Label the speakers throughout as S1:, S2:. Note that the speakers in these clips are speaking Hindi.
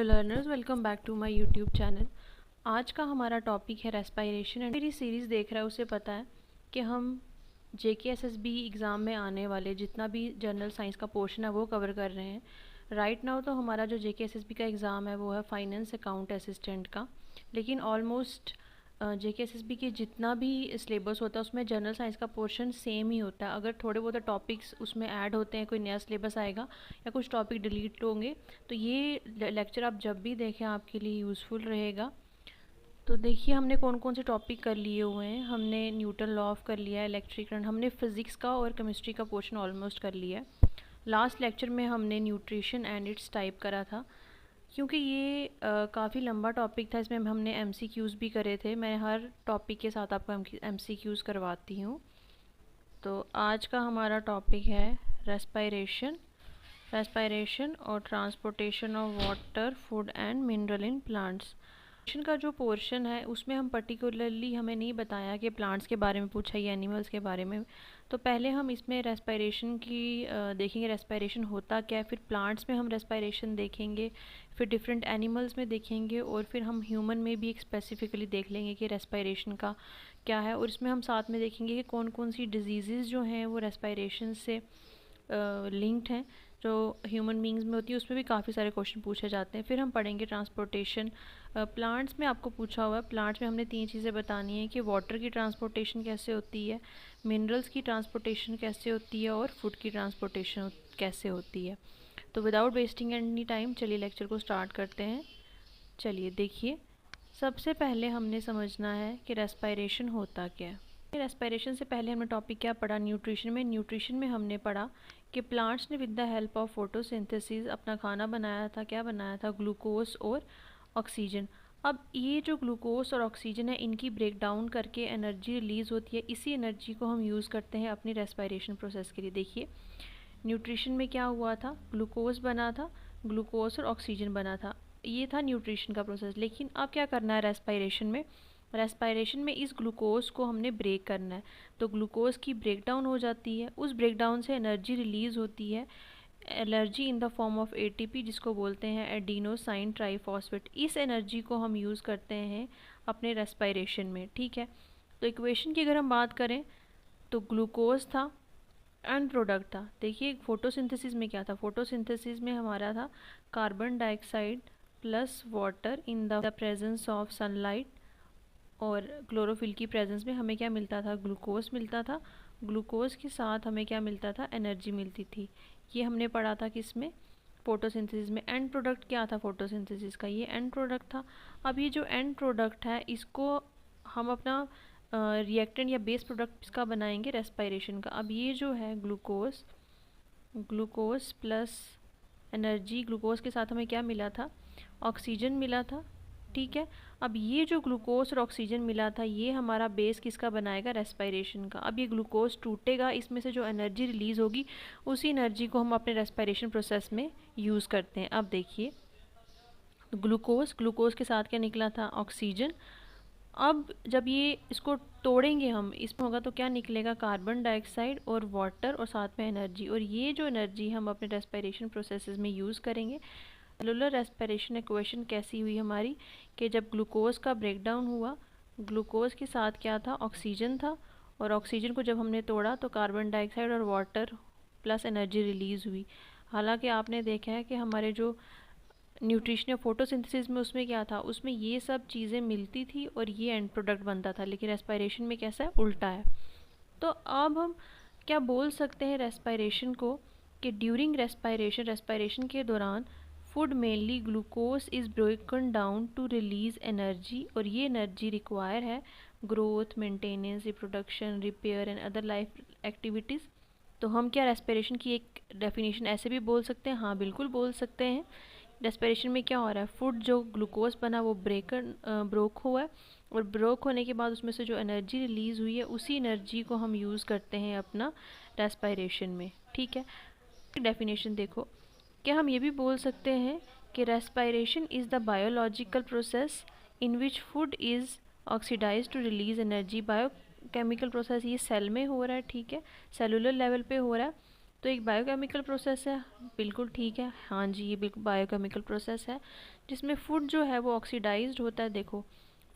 S1: Hello learners, welcome back to my YouTube channel. आज का हमारा टॉपिक है रेस्पायरेशन। एंड मेरी सीरीज़ देख रहा है उसे पता है कि हम JKSSB एग्ज़ाम में आने वाले जितना भी जनरल साइंस का पोर्शन है वो कवर कर रहे हैं। राइट नाउ तो हमारा जो JKSSB का एग्ज़ाम है वो है फाइनेंस अकाउंट असिस्टेंट का, लेकिन ऑलमोस्ट JKSSB के जितना भी सिलेबस होता है उसमें जनरल साइंस का पोर्शन सेम ही होता है। अगर थोड़े बहुत टॉपिक्स उसमें ऐड होते हैं, कोई नया सिलेबस आएगा या कुछ टॉपिक डिलीट होंगे, तो ये लेक्चर आप जब भी देखें आपके लिए यूज़फुल रहेगा। तो देखिए हमने कौन कौन से टॉपिक कर लिए हुए हैं। हमने न्यूटन लॉ ऑफ कर लिया है, इलेक्ट्रिक करंट, हमने फिज़िक्स का और केमिस्ट्री का पोर्शन ऑलमोस्ट कर लिया है। लास्ट लेक्चर में हमने न्यूट्रिशन एंड इट्स टाइप करा था। क्योंकि ये काफ़ी लंबा टॉपिक था, इसमें हमने MCQs भी करे थे। मैं हर टॉपिक के साथ आपको MCQs करवाती हूँ। तो आज का हमारा टॉपिक है रेस्पायरेशन और transportation of water, food and mineral in plants. का जो पोर्शन है उसमें हम पर्टिकुलरली हमें नहीं बताया कि प्लांट्स के बारे में पूछा या एनिमल्स के बारे में। तो पहले हम इसमें रेस्पायरेशन की देखेंगे, रेस्पायरेशन होता क्या है, फिर प्लांट्स में हम रेस्पायरेशन देखेंगे, फिर डिफरेंट एनिमल्स में देखेंगे, और फिर हम ह्यूमन में भी एक स्पेसिफिकली देख लेंगे कि रेस्पायरेशन का क्या है। और इसमें हम साथ में देखेंगे कि कौन कौन सी डिजीज़ जो हैं वो रेस्पायरेशन से लिंक्ड हैं, जो ह्यूमन बींग्स में होती है। उसमें भी काफ़ी सारे क्वेश्चन पूछे जाते हैं। फिर हम पढ़ेंगे ट्रांसपोर्टेशन। प्लांट्स में आपको पूछा हुआ है, प्लांट्स में हमने 3 चीज़ें बतानी है कि वाटर की ट्रांसपोर्टेशन कैसे होती है, मिनरल्स की ट्रांसपोर्टेशन कैसे होती है, और फूड की ट्रांसपोर्टेशन कैसे होती है। तो विदाउट वेस्टिंग एनी टाइम चलिए लेक्चर को स्टार्ट करते हैं। चलिए देखिए, सबसे पहले हमने समझना है कि रेस्पायरेशन होता क्या है। रेस्पायरेशन से पहले हमने टॉपिक क्या पढ़ा, न्यूट्रिशन में हमने पढ़ा कि प्लांट्स ने with the help of photosynthesis अपना खाना बनाया था। क्या बनाया था? ग्लूकोज और ऑक्सीजन। अब ये जो ग्लूकोज और ऑक्सीजन है, इनकी ब्रेक डाउन करके एनर्जी रिलीज़ होती है। इसी एनर्जी को हम यूज़ करते हैं अपनी रेस्पायरेशन प्रोसेस के लिए। देखिए न्यूट्रिशन में क्या हुआ था, ग्लूकोज बना था, ग्लूकोज और ऑक्सीजन बना था, ये था न्यूट्रिशन का प्रोसेस। लेकिन अब क्या करना है रेस्पायरेशन में, रेस्पायरेशन में इस ग्लूकोज को हमने ब्रेक करना है। तो ग्लूकोज की ब्रेक डाउन हो जाती है, उस ब्रेक डाउन से एनर्जी रिलीज़ होती है, energy in the form of ATP, जिसको बोलते हैं एडिनोसाइन ट्राइफॉस्फेट। इस एनर्जी को हम यूज़ करते हैं अपने रेस्पायरेशन में। ठीक है, तो इक्वेशन की अगर हम बात करें तो ग्लूकोज था, एंड प्रोडक्ट था। देखिए फोटोसिंथेसिस में क्या था, फोटोसिंथेसिस में हमारा था carbon dioxide plus water in the presence of sunlight, और क्लोरोफिल की प्रेजेंस में हमें क्या मिलता था, ग्लूकोज मिलता था। ग्लूकोज के साथ हमें क्या मिलता था, एनर्जी मिलती थी। ये हमने पढ़ा था किसमें, फोटोसिंथेसिस में। एंड प्रोडक्ट क्या था फोटोसिंथेसिस का, ये एंड प्रोडक्ट था। अब ये जो एंड प्रोडक्ट है इसको हम अपना रिएक्टेंट या बेस प्रोडक्ट इसका बनाएंगे रेस्पायरेशन का। अब ये जो है ग्लूकोज प्लस एनर्जी, ग्लूकोज के साथ हमें क्या मिला था, ऑक्सीजन मिला था। ठीक है, अब ये जो ग्लूकोज और ऑक्सीजन मिला था ये हमारा बेस किसका बनाएगा, रेस्पायरेशन का। अब ये ग्लूकोज टूटेगा, इसमें से जो एनर्जी रिलीज़ होगी उसी एनर्जी को हम अपने रेस्पायरेशन प्रोसेस में यूज़ करते हैं। अब देखिए ग्लूकोज के साथ क्या निकला था, ऑक्सीजन। अब जब ये इसको तोड़ेंगे हम, इसमें होगा तो क्या निकलेगा, कार्बन डाइऑक्साइड और वाटर और साथ में एनर्जी। और ये जो एनर्जी हम अपने रेस्पायरेशन प्रोसेसेस में यूज़ करेंगे। सेलुलर रेस्पिरेशन इक्वेशन कैसी हुई हमारी, कि जब ग्लूकोज का ब्रेकडाउन हुआ, ग्लूकोज के साथ क्या था, ऑक्सीजन था, और ऑक्सीजन को जब हमने तोड़ा तो कार्बन डाइऑक्साइड और वाटर प्लस एनर्जी रिलीज़ हुई। हालांकि आपने देखा है कि हमारे जो न्यूट्रिशन या फोटोसिंथेसिस में उसमें क्या था, उसमें ये सब चीज़ें मिलती थी और ये एंड प्रोडक्ट बनता था, लेकिन रेस्पिरेशन में कैसा है, उल्टा है। तो अब हम क्या बोल सकते हैं रेस्पिरेशन को, कि ड्यूरिंग रेस्पिरेशन के दौरान food mainly glucose is broken down to release energy, और ये एनर्जी रिक्वायर है growth, maintenance, reproduction, repair and other life activities. तो हम क्या रेस्पिरेशन की एक डेफिनेशन ऐसे भी बोल सकते हैं, हाँ बिल्कुल बोल सकते हैं। रेस्पिरेशन में क्या हो रहा है, फूड जो ग्लूकोज बना वो ब्रोक हुआ है, और ब्रोक होने के बाद उसमें से जो एनर्जी रिलीज़ हुई है उसी एनर्जी को हम यूज़ करते हैं अपना रेस्पिरेशन में। ठीक है, डेफिनेशन देखो, क्या हम ये भी बोल सकते हैं कि respiration is the biological process in which food is oxidise to release energy. Biochemical process ये सेल में हो रहा है, ठीक है, सेलुलर लेवल पे हो रहा है, तो एक बायोकेमिकल प्रोसेस है, बिल्कुल ठीक है, हाँ जी ये बिल्कुल बायोकेमिकल प्रोसेस है जिसमें फूड जो है वो ऑक्सीडाइज्ड होता है। देखो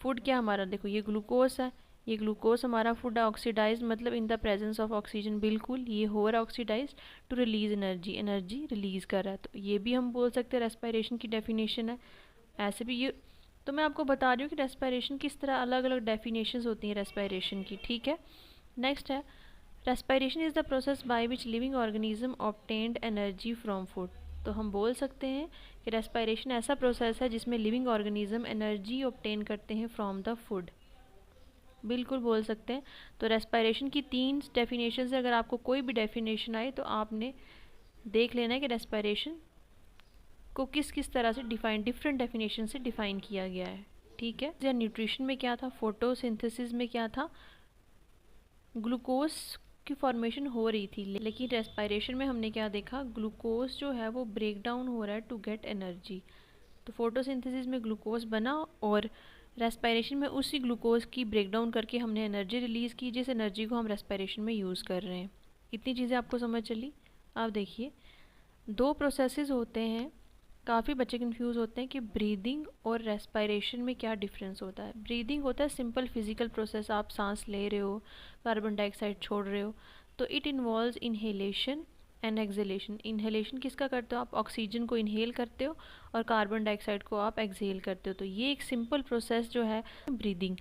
S1: फूड क्या हमारा, देखो ये ग्लूकोज है, ये ग्लूकोज हमारा फूड है ऑक्सीडाइज मतलब in the presence of oxygen, बिल्कुल ये हो रहा है oxidise to release energy, energy release कर रहा है। तो ये भी हम बोल सकते हैं रेस्पिरेशन की डेफिनेशन है। ऐसे भी ये, तो मैं आपको बता रही हूँ कि रेस्पिरेशन किस तरह अलग अलग डेफिनेशंस होती हैं रेस्पिरेशन की, ठीक है। नेक्स्ट है respiration is the process by which living organism obtained energy from food. तो हम बोल सकते हैं कि रेस्पिरेशन ऐसा प्रोसेस है जिसमें लिविंग ऑर्गेनिज्म एनर्जी ऑब्टेन करते हैं फ्रॉम द फूड, बिल्कुल बोल सकते हैं। तो रेस्पिरेशन की 3 डेफिनेशन से अगर आपको कोई भी डेफिनेशन आए तो आपने देख लेना है कि रेस्पिरेशन को किस किस तरह से डिफाइन, डिफरेंट डेफिनेशन से डिफाइन किया गया है, ठीक है। या न्यूट्रिशन में क्या था, फोटोसिंथेसिस में क्या था, ग्लूकोज की फॉर्मेशन हो रही थी, लेकिन रेस्पिरेशन में हमने क्या देखा, ग्लूकोज जो है वो ब्रेक डाउन हो रहा है टू गेट एनर्जी। तो फोटोसिंथेसिस में ग्लूकोज बना और रेस्पिरेशन में उसी ग्लूकोज की ब्रेक डाउन करके हमने एनर्जी रिलीज़ की, जिस एनर्जी को हम रेस्पिरेशन में यूज़ कर रहे हैं। इतनी चीज़ें आपको समझ चली। अब देखिए 2 प्रोसेसेस होते हैं, काफ़ी बच्चे कंफ्यूज होते हैं कि ब्रीदिंग और रेस्पिरेशन में क्या डिफरेंस होता है। ब्रीदिंग होता है सिंपल फिजिकल प्रोसेस, आप सांस ले रहे हो, कार्बन डाइऑक्साइड छोड़ रहे हो। तो it involves inhalation and exhalation. Inhalation किसका करते हो, आप ऑक्सीजन को इनहेल करते हो और कार्बन डाइऑक्साइड को आप एक्सहेल करते हो। तो ये एक सिंपल प्रोसेस जो है ब्रीदिंग।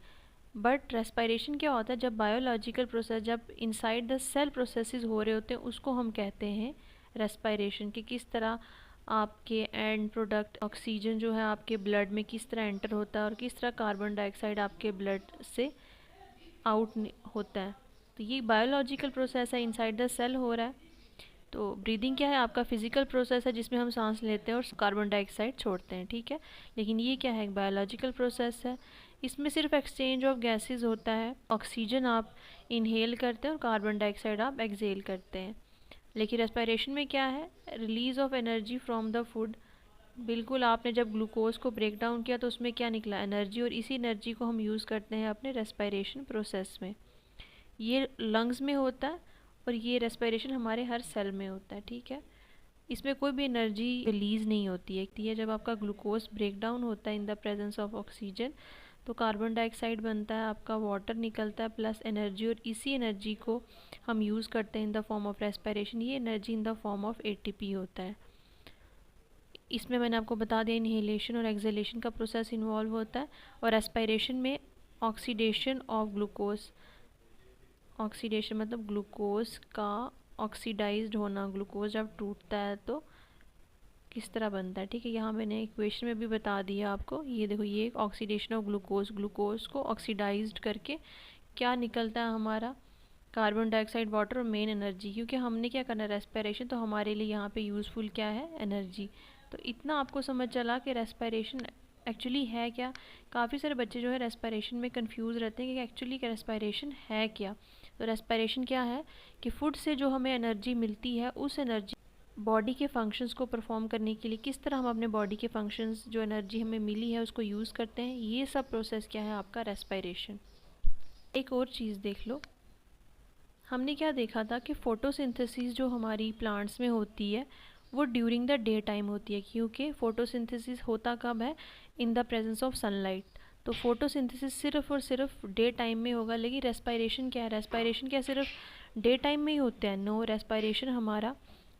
S1: बट रेस्पिरेशन क्या होता है, जब बायोलॉजिकल प्रोसेस, जब इनसाइड द सेल प्रोसेसेस हो रहे होते हैं उसको हम कहते हैं रेस्पिरेशन। कि किस तरह आपके एंड प्रोडक्ट ऑक्सीजन जो है आपके ब्लड में किस तरह एंटर होता है और किस तरह कार्बन डाइऑक्साइड आपके ब्लड से आउट होता है। तो ये बायोलॉजिकल प्रोसेस है, इनसाइड द सेल हो रहा है। तो ब्रीदिंग क्या है, आपका फिजिकल प्रोसेस है जिसमें हम सांस लेते हैं और कार्बन डाइऑक्साइड छोड़ते हैं, ठीक है। लेकिन ये क्या है, बायोलॉजिकल प्रोसेस है, इसमें सिर्फ एक्सचेंज ऑफ गैसेस होता है। ऑक्सीजन आप इनहेल करते हैं और कार्बन डाइऑक्साइड आप एक्सहेल करते हैं। लेकिन रेस्पिरेशन में क्या है, release of energy from the food. बिल्कुल आपने जब ग्लूकोज को ब्रेक डाउन किया तो उसमें क्या निकला, एनर्जी, और इसी एनर्जी को हम यूज़ करते हैं अपने रेस्पिरेशन प्रोसेस में। ये लंग्स में होता है और ये रेस्पिरेशन हमारे हर सेल में होता है, ठीक है। इसमें कोई भी एनर्जी रिलीज़ नहीं होती है। जब आपका ग्लूकोज ब्रेक डाउन होता है in the presence of oxygen तो कार्बन डाइऑक्साइड बनता है, आपका वाटर निकलता है प्लस एनर्जी, और इसी एनर्जी को हम यूज़ करते हैं in the form of respiration. ये energy in the form of ATP होता है। इसमें मैंने आपको बता दिया इनहेलेशन और एक्सहेलेशन का प्रोसेस इन्वॉल्व होता है। और रेस्पिरेशन में ऑक्सीडेशन ऑफ ग्लूकोज, ऑक्सीडेशन मतलब ग्लूकोज का ऑक्सीडाइज्ड होना, ग्लूकोज जब टूटता है तो किस तरह बनता है, ठीक है। यहाँ मैंने इक्वेशन में भी बता दिया आपको, ये देखो ये ऑक्सीडेशन ऑफ ग्लूकोज, ग्लूकोज को ऑक्सीडाइज्ड करके क्या निकलता है हमारा, कार्बन डाइऑक्साइड, वाटर और मेन एनर्जी। क्योंकि हमने क्या करना है रेस्पिरेशन, तो हमारे लिए यहाँ पे यूज़फुल क्या है, एनर्जी। तो इतना आपको समझ चला कि रेस्पिरेशन एक्चुअली है क्या। काफ़ी सारे बच्चे जो है रेस्पिरेशन में कंफ्यूज रहते हैं कि एक्चुअली रेस्पिरेशन है क्या। तो रेस्पिरेशन क्या है कि फूड से जो हमें एनर्जी मिलती है उस एनर्जी बॉडी के फंक्शंस को परफॉर्म करने के लिए किस तरह हम अपने बॉडी के फंक्शंस, जो एनर्जी हमें मिली है उसको यूज़ करते हैं, ये सब प्रोसेस क्या है आपका रेस्पिरेशन। एक और चीज़ देख लो, हमने क्या देखा था कि फोटोसिंथेसिस जो हमारी प्लांट्स में होती है वो ड्यूरिंग द डे टाइम होती है। क्योंकि फोटोसिंथेसिस होता कब है, in the presence of sunlight. तो फोटोसिंथेसिस सिर्फ और सिर्फ डे टाइम में होगा। लेकिन रेस्पिरेशन क्या है, रेस्पिरेशन क्या सिर्फ डे टाइम में ही होता है, नो, रेस्पिरेशन हमारा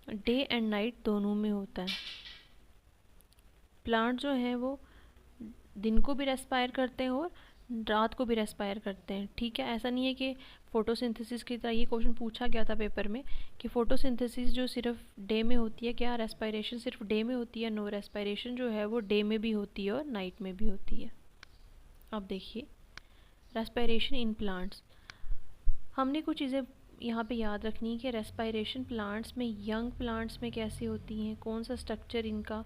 S1: डे एंड नाइट दोनों में होता है। प्लांट जो हैं वो दिन को भी रेस्पायर करते हैं और रात को भी रेस्पायर करते हैं, ठीक है। ऐसा नहीं है कि फोटोसिंथेसिस की तरह, ये क्वेश्चन पूछा गया था पेपर में कि फोटोसिंथेसिस जो सिर्फ डे में होती है, क्या रेस्पिरेशन सिर्फ डे में होती है, नो, रेस्पिरेशन जो है वो डे में भी होती है और नाइट में भी होती है। अब देखिए रेस्पिरेशन इन प्लांट्स, हमने कुछ चीज़ें यहाँ पे याद रखनी है कि रेस्पिरेशन प्लांट्स में, यंग प्लांट्स में कैसी होती हैं, कौन सा स्ट्रक्चर इनका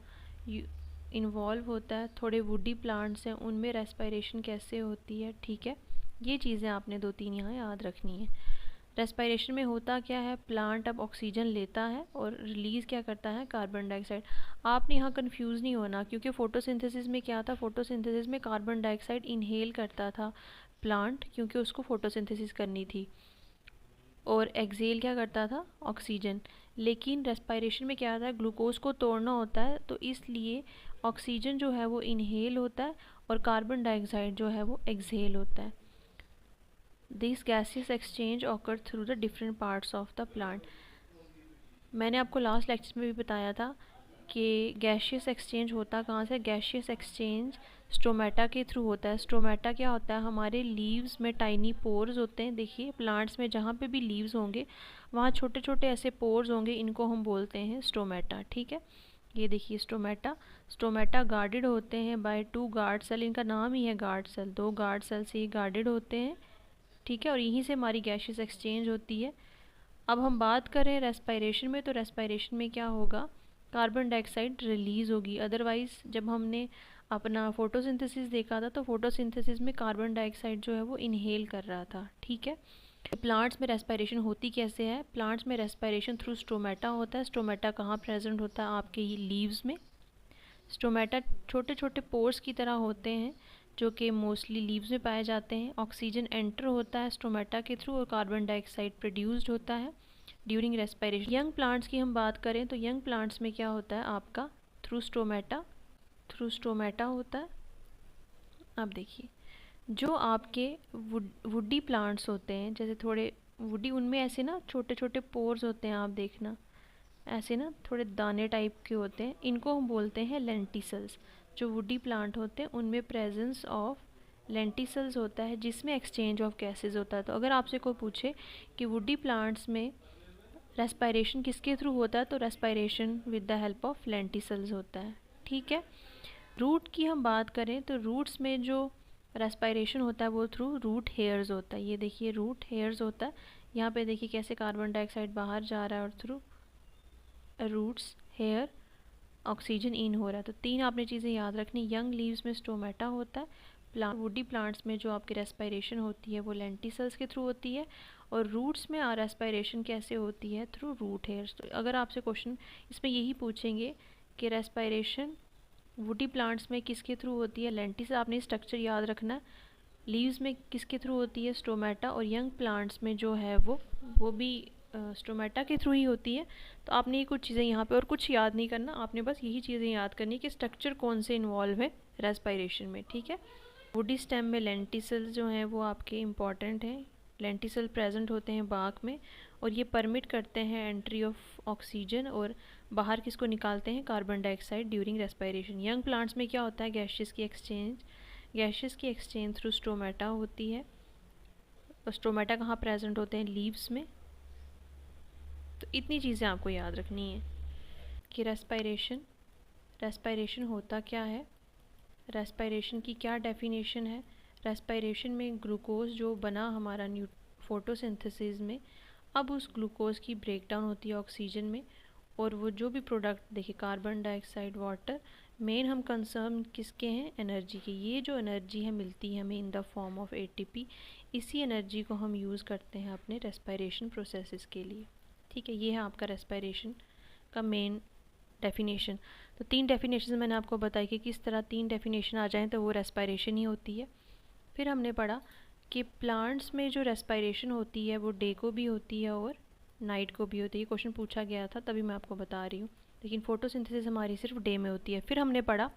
S1: इन्वॉल्व होता है। थोड़े वुडी प्लांट्स हैं उनमें रेस्पिरेशन कैसे होती है, ठीक है। ये चीज़ें आपने 2-3 यहाँ याद रखनी है। रेस्पिरेशन में होता क्या है, प्लांट अब ऑक्सीजन लेता है और रिलीज़ क्या करता है, कार्बन डाइऑक्साइड। आपने यहाँ कंफ्यूज नहीं होना, क्योंकि फोटोसिंथेसिस में क्या था, फोटोसिंथेसिस में कार्बन डाइऑक्साइड इनहेल करता था प्लांट, क्योंकि उसको फोटोसिंथेसिस करनी थी, और एक्सहेल क्या करता था, ऑक्सीजन। लेकिन रेस्पायरेशन में क्या होता है, ग्लूकोज को तोड़ना होता है, तो इसलिए ऑक्सीजन जो है वो इनहेल होता है और कार्बन डाइऑक्साइड जो है वो एक्सहेल होता है। This gases exchange occur through the different parts of the plant. मैंने आपको लास्ट लेक्चर में भी बताया था कि गैशियस एक्सचेंज होता कहाँ से। गैशियस एक्सचेंज स्टोमेटा के थ्रू होता है। स्टोमेटा क्या होता है, हमारे लीव्स में टाइनी पोर्स होते हैं। देखिए प्लांट्स में जहाँ पे भी लीव्स होंगे वहाँ छोटे छोटे ऐसे पोर्स होंगे, इनको हम बोलते हैं स्टोमेटा। ठीक है, ये देखिए स्टोमेटा। स्टोमेटा गार्डेड होते हैं बाय 2 गार्ड सेल, इनका नाम ही है गार्ड सेल, 2 गार्ड सेल से ये गार्डेड होते हैं। ठीक है, और यहीं से हमारी गैशियस एक्सचेंज होती है। अब हम बात करें रेस्पायरेशन में, तो रेस्पायरेशन में क्या होगा, कार्बन डाइऑक्साइड रिलीज़ होगी। अदरवाइज़ जब हमने अपना फोटोसिंथेसिस देखा था तो फोटोसिंथेसिस में कार्बन डाइऑक्साइड जो है वो इनहेल कर रहा था। ठीक है, प्लांट्स में रेस्पायरेशन होती कैसे है, प्लांट्स में रेस्पायरेशन थ्रू स्टोमेटा होता है। स्टोमेटा कहाँ प्रेजेंट होता है, आपके ये लीव्स में। स्टोमेटा छोटे छोटे पोर्स की तरह होते हैं जो कि मोस्टली लीव्स में पाए जाते हैं। ऑक्सीजन एंटर होता है स्टोमेटा के थ्रू और कार्बन डाइऑक्साइड प्रोड्यूस्ड होता है ड्यूरिंग रेस्पायरेशन। यंग प्लांट्स की हम बात करें तो यंग प्लांट्स में क्या होता है आपका, थ्रू स्टोमेटा होता है। अब देखिए जो आपके वुडी प्लांट्स होते हैं, जैसे थोड़े वुडी, उनमें ऐसे ना छोटे छोटे पोर्स होते हैं, आप देखना ऐसे ना थोड़े दाने टाइप के होते हैं, इनको हम बोलते हैं लेंटिसल्स। जो वुडी प्लांट होते हैं उनमें प्रेजेंस ऑफ लेंटिसल्स होता है जिसमें एक्सचेंज ऑफ गैसेस होता है। तो अगर आपसे कोई पूछे कि वुडी प्लांट्स में रेस्पायरेशन किसके थ्रू होता है, तो respiration with the help of lenticels होता है। ठीक है, रूट की हम बात करें तो रूट्स में जो रेस्पायरेशन होता है वो थ्रू रूट हेयर्स होता है। ये देखिए रूट हेयर्स होता है, यहाँ पे देखिए कैसे कार्बन डाइऑक्साइड बाहर जा रहा है और through roots hair oxygen in हो रहा है। तो 3 आपने चीज़ें याद रखनी। यंग लीव्स में स्टोमेटा होता है, वुडी प्लांट्स में जो आपकी रेस्पायरेशन होती है वो लेंटिसल्स के थ्रू होती है, और रूट्स में रेस्पायरेशन कैसे होती है, थ्रू रूट हेयर्स। तो अगर आपसे क्वेश्चन इसमें यही पूछेंगे कि रेस्पायरेशन वुडी प्लांट्स में किसके थ्रू होती है, लेंटिस, आपने स्ट्रक्चर याद रखना। लीव्स में किसके थ्रू होती है, स्टोमेटा, और यंग प्लांट्स में जो है वो भी स्टोमेटा के थ्रू ही होती है। तो आपने ये कुछ चीज़ें यहाँ पे और कुछ याद नहीं करना, आपने बस यही चीज़ें याद करनी कि स्ट्रक्चर कौन से इन्वॉल्व है रेस्पायरेशन में। ठीक है, वुडी स्टेम में लेंटिसल्स जो हैं वो आपके इम्पॉर्टेंट हैं। लेंटिसल प्रेजेंट होते हैं बाग में और ये परमिट करते हैं एंट्री ऑफ ऑक्सीजन और बाहर किसको निकालते हैं, carbon dioxide during respiration. Young plants में क्या होता है, गैसेस की एक्सचेंज थ्रू स्टोमेटा होती है। और स्टोमेटा कहाँ प्रेजेंट होते हैं, लीव्स में। तो इतनी चीज़ें आपको याद रखनी है कि रेस्पायरेशन होता क्या है, रेस्पायरेशन की क्या डेफिनेशन है। रेस्पायरेशन में ग्लूकोज जो बना हमारा फोटोसिंथेसिस में, अब उस ग्लूकोज की ब्रेकडाउन होती है ऑक्सीजन में, और वो जो भी प्रोडक्ट देखिए कार्बन डाइऑक्साइड, वाटर, मेन हम कंसर्न किसके हैं, एनर्जी के। ये जो एनर्जी है मिलती है हमें इन द फॉर्म ऑफ एटीपी, इसी एनर्जी को हम यूज़ करते हैं अपने रेस्पायरेशन प्रोसेसेस के लिए। ठीक है, ये है आपका रेस्पायरेशन का मेन डेफिनेशन। तो 3 डेफिनेशन मैंने आपको बताई कि किस तरह 3 डेफिनेशन आ जाएं तो वो रेस्पायरेशन ही होती है। फिर हमने पढ़ा कि प्लांट्स में जो रेस्पायरेशन होती है वो डे को भी होती है और नाइट को भी होती है। क्वेश्चन पूछा गया था तभी मैं आपको बता रही हूँ, लेकिन फोटोसिंथेसिस हमारी सिर्फ डे में होती है। फिर हमने पढ़ा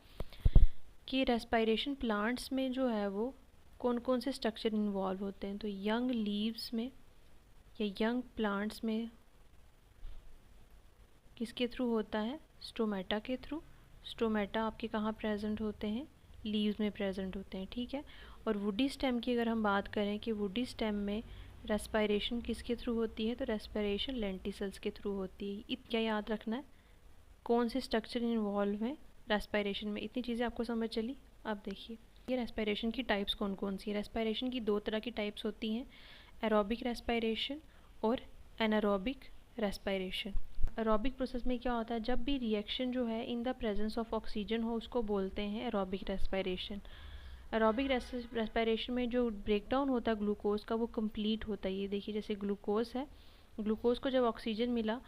S1: कि रेस्पायरेशन प्लांट्स में जो है वो कौन कौन से स्ट्रक्चर इन्वॉल्व होते हैं। तो यंग लीव्स में या यंग प्लांट्स में किसके थ्रू होता है, स्टोमेटा के थ्रू। स्टोमेटा आपके कहाँ प्रेजेंट होते हैं, लीव्स में प्रेजेंट होते हैं। ठीक है, और वुडी स्टेम की अगर हम बात करें कि वुडी स्टेम में रेस्पायरेशन किसके थ्रू होती है, तो रेस्पायरेशन लेंटिसल्स के थ्रू होती है। क्या याद रखना है, कौन से स्ट्रक्चर इन्वॉल्व हैं रेस्पायरेशन में, इतनी चीज़ें आपको समझ चली। अब देखिए ये रेस्पायरेशन की टाइप्स कौन कौन सी है। रेस्पायरेशन की 2 तरह की टाइप्स होती हैं, एरोबिक रेस्पायरेशन और एनारोबिक रेस्पायरेशन। एरोबिक प्रोसेस में क्या होता है, जब भी रिएक्शन जो है in the presence of oxygen हो उसको बोलते हैं एरोबिक रेस्पायरेशन। एरोबिक रेस्पायरेशन में जो ब्रेकडाउन होता है ग्लूकोज का वो कंप्लीट होता है। ये देखिए जैसे ग्लूकोज है, ग्लूकोज को जब ऑक्सीजन मिला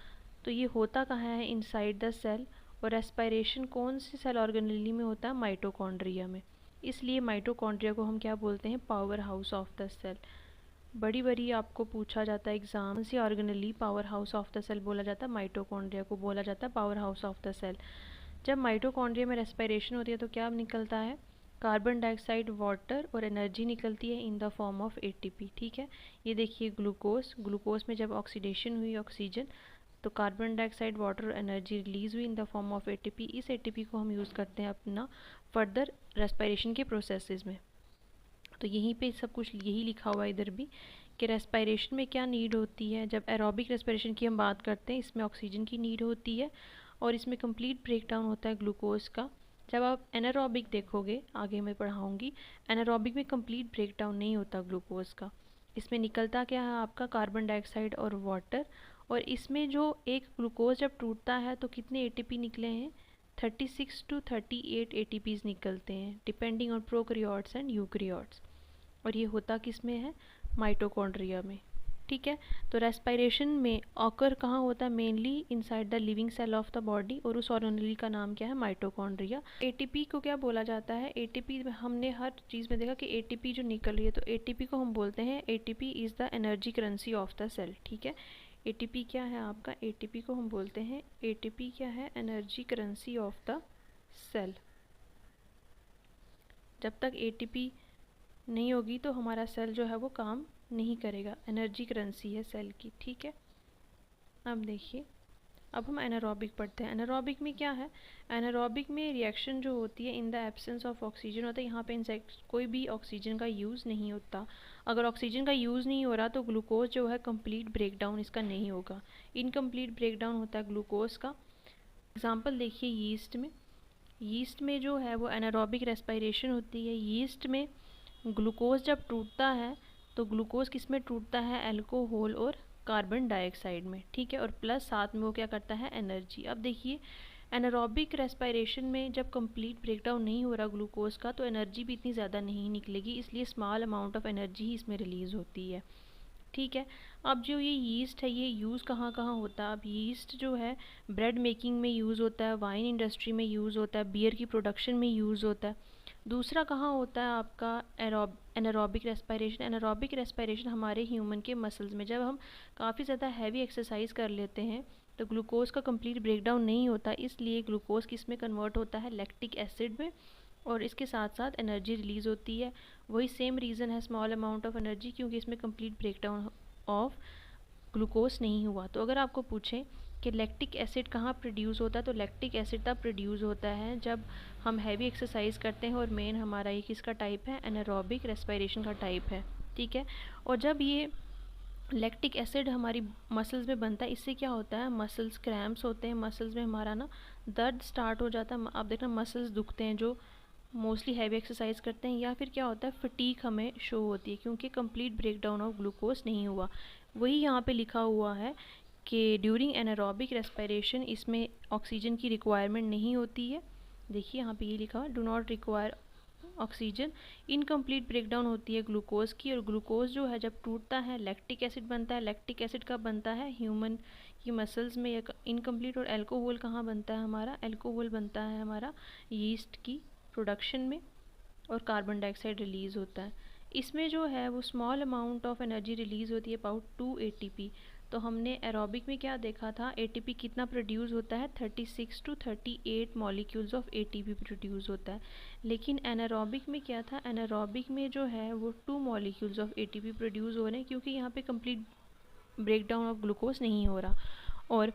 S1: तो ये होता कहाँ है, इनसाइड द सेल। और रेस्पायरेशन कौन सी सेल ऑर्गेनेली में होता है, माइटोकॉन्ड्रिया में। इसलिए माइटोकॉन्ड्रिया को हम क्या बोलते हैं, power house of the cell. बड़ी बड़ी आपको पूछा जाता है एग्जाम से, organelle power house of the cell बोला जाता है, माइटोकॉन्ड्रिया को बोला जाता है power house of the cell. जब माइटोकॉन्ड्रिया में रेस्पिरेशन होती है तो क्या निकलता है, कार्बन डाइऑक्साइड, वाटर और एनर्जी निकलती है in the form of ATP. ठीक है, ये देखिए ग्लूकोज, ग्लूकोज में जब ऑक्सीडेशन हुई ऑक्सीजन तो कार्बन डाइऑक्साइड, वाटर और एनर्जी रिलीज हुई इन द फॉर्म ऑफ एटीपी। इस एटीपी को हम यूज़ करते हैं अपना फर्दर रेस्पिरेशन के प्रोसेसेस में। तो यहीं पे सब कुछ यही लिखा हुआ है इधर भी कि रेस्पिरेशन में क्या नीड होती है। जब एरोबिक रेस्पिरेशन की हम बात करते हैं इसमें ऑक्सीजन की नीड होती है और इसमें कंप्लीट ब्रेकडाउन होता है ग्लूकोज का। जब आप एनारोबिक देखोगे, आगे मैं पढ़ाऊँगी, एनारोबिक में कंप्लीट ब्रेकडाउन नहीं होता ग्लूकोज का। इसमें निकलता क्या है आपका कार्बन डाइऑक्साइड और वाटर। और इसमें जो एक ग्लूकोज जब टूटता है तो कितने एटीपी निकले हैं, 36 to 38 एटीपीज निकलते हैं depending on prokaryotes and eukaryotes. और ये होता किस में है, माइटोकॉन्ड्रिया में। ठीक है, तो रेस्पिरेशन में ऑकर कहाँ होता है, mainly inside the living cell of the body, और उस ऑर्गेनेल का नाम क्या है, माइटोकॉन्ड्रिया। एटीपी को क्या बोला जाता है, एटीपी हमने हर चीज़ में देखा कि एटीपी जो निकल रही है तो एटीपी को हम बोलते हैं, ATP is the energy currency of the cell. ठीक है, एटीपी क्या है आपका, एटीपी को हम बोलते हैं, एटीपी क्या है, energy currency of the cell. जब तक एटीपी नहीं होगी तो हमारा सेल जो है वो काम नहीं करेगा, एनर्जी करेंसी है सेल की। ठीक है, अब देखिए, अब हम एनारोबिक पढ़ते हैं। एनारोबिक में क्या है, एनारोबिक में रिएक्शन जो होती है in the absence of oxygen होता है। यहाँ पे इंसेक्ट कोई भी ऑक्सीजन का यूज़ नहीं होता। अगर ऑक्सीजन का यूज़ नहीं हो रहा तो ग्लूकोज जो है कंप्लीट ब्रेकडाउन इसका नहीं होगा, इनकम्प्लीट ब्रेकडाउन होता है ग्लूकोज का। एग्जाम्पल देखिए, यीस्ट में, यीस्ट में जो है वो एनारोबिक रेस्पिरेशन होती है। यीस्ट में ग्लूकोज जब टूटता है तो ग्लूकोज किस में टूटता है, अल्कोहल और कार्बन डाइऑक्साइड में। ठीक है, और प्लस साथ में वो क्या करता है, एनर्जी। अब देखिए, एनारोबिक रेस्पिरेशन में जब कंप्लीट ब्रेकडाउन नहीं हो रहा ग्लूकोज का तो एनर्जी भी इतनी ज़्यादा नहीं निकलेगी, इसलिए स्मॉल अमाउंट ऑफ एनर्जी ही इसमें रिलीज़ होती है। ठीक है, अब जो ये यीस्ट है ये यूज़ कहाँ कहाँ होता है। अब यीस्ट जो है ब्रेड मेकिंग में यूज़ होता है, वाइन इंडस्ट्री में यूज़ होता है, बियर की प्रोडक्शन में यूज़ होता है। दूसरा कहाँ होता है आपका, एनारोबिक रेस्पिरेशन। एनारोबिक रेस्पिरेशन हमारे ह्यूमन के मसल्स में, जब हम काफ़ी ज़्यादा हैवी एक्सरसाइज कर लेते हैं तो ग्लूकोज का कंप्लीट ब्रेकडाउन नहीं होता, इसलिए ग्लूकोज किस में कन्वर्ट होता है, लैक्टिक एसिड में, और इसके साथ साथ एनर्जी रिलीज़ होती है। वही सेम रीज़न है, स्मॉल अमाउंट ऑफ एनर्जी, क्योंकि इसमें कंप्लीट ब्रेकडाउन ऑफ ग्लूकोज नहीं हुआ। तो अगर आपको पूछें कि लैक्टिक एसिड कहाँ प्रोड्यूस होता है तो लैक्टिक एसिड तब प्रोड्यूस होता है जब हम हैवी एक्सरसाइज करते हैं, और मेन हमारा ये किसका टाइप है, एनारोबिक रेस्पिरेशन का टाइप है। ठीक है, और जब ये लैक्टिक एसिड हमारी मसल्स में बनता है, इससे क्या होता है, मसल्स क्रैम्प्स होते हैं, मसल्स में हमारा ना दर्द स्टार्ट हो जाता है। आप देखना मसल्स दुखते हैं जो मोस्टली हैवी एक्सरसाइज करते हैं, या फिर क्या होता है, फटीग हमें शो होती है क्योंकि कंप्लीट ब्रेकडाउन ऑफ ग्लूकोज नहीं हुआ। वही यहाँ पे लिखा हुआ है कि ड्यूरिंग एनारोबिक रेस्पिरेशन इसमें ऑक्सीजन की रिक्वायरमेंट नहीं होती है। देखिए यहाँ पे ये लिखा हुआ, do not require oxygen, incomplete breakdown होती है ग्लूकोज की, और ग्लूकोज जो है जब टूटता है लैक्टिक एसिड बनता है। लैक्टिक एसिड कब बनता है, ह्यूमन की मसल्स में, या इनकम्प्लीट। और एल्कोहल कहाँ बनता है हमारा, एल्कोहल बनता है हमारा यीस्ट की प्रोडक्शन में, और कार्बन डाइऑक्साइड रिलीज़ होता है। इसमें जो है वो small amount of energy release होती है, अबाउट 2 एटीपी। तो हमने एरोबिक में क्या देखा था, एटीपी कितना प्रोड्यूस होता है, 36 to 38 molecules of ATP produce होता है। लेकिन एनारोबिक में क्या था, एनारोबिक में जो है वो 2 मॉलिक्यूल्स ऑफ एटीपी प्रोड्यूस हो रहे हैं, क्योंकि यहाँ पे कंप्लीट ब्रेकडाउन ऑफ ग्लूकोज नहीं हो रहा। और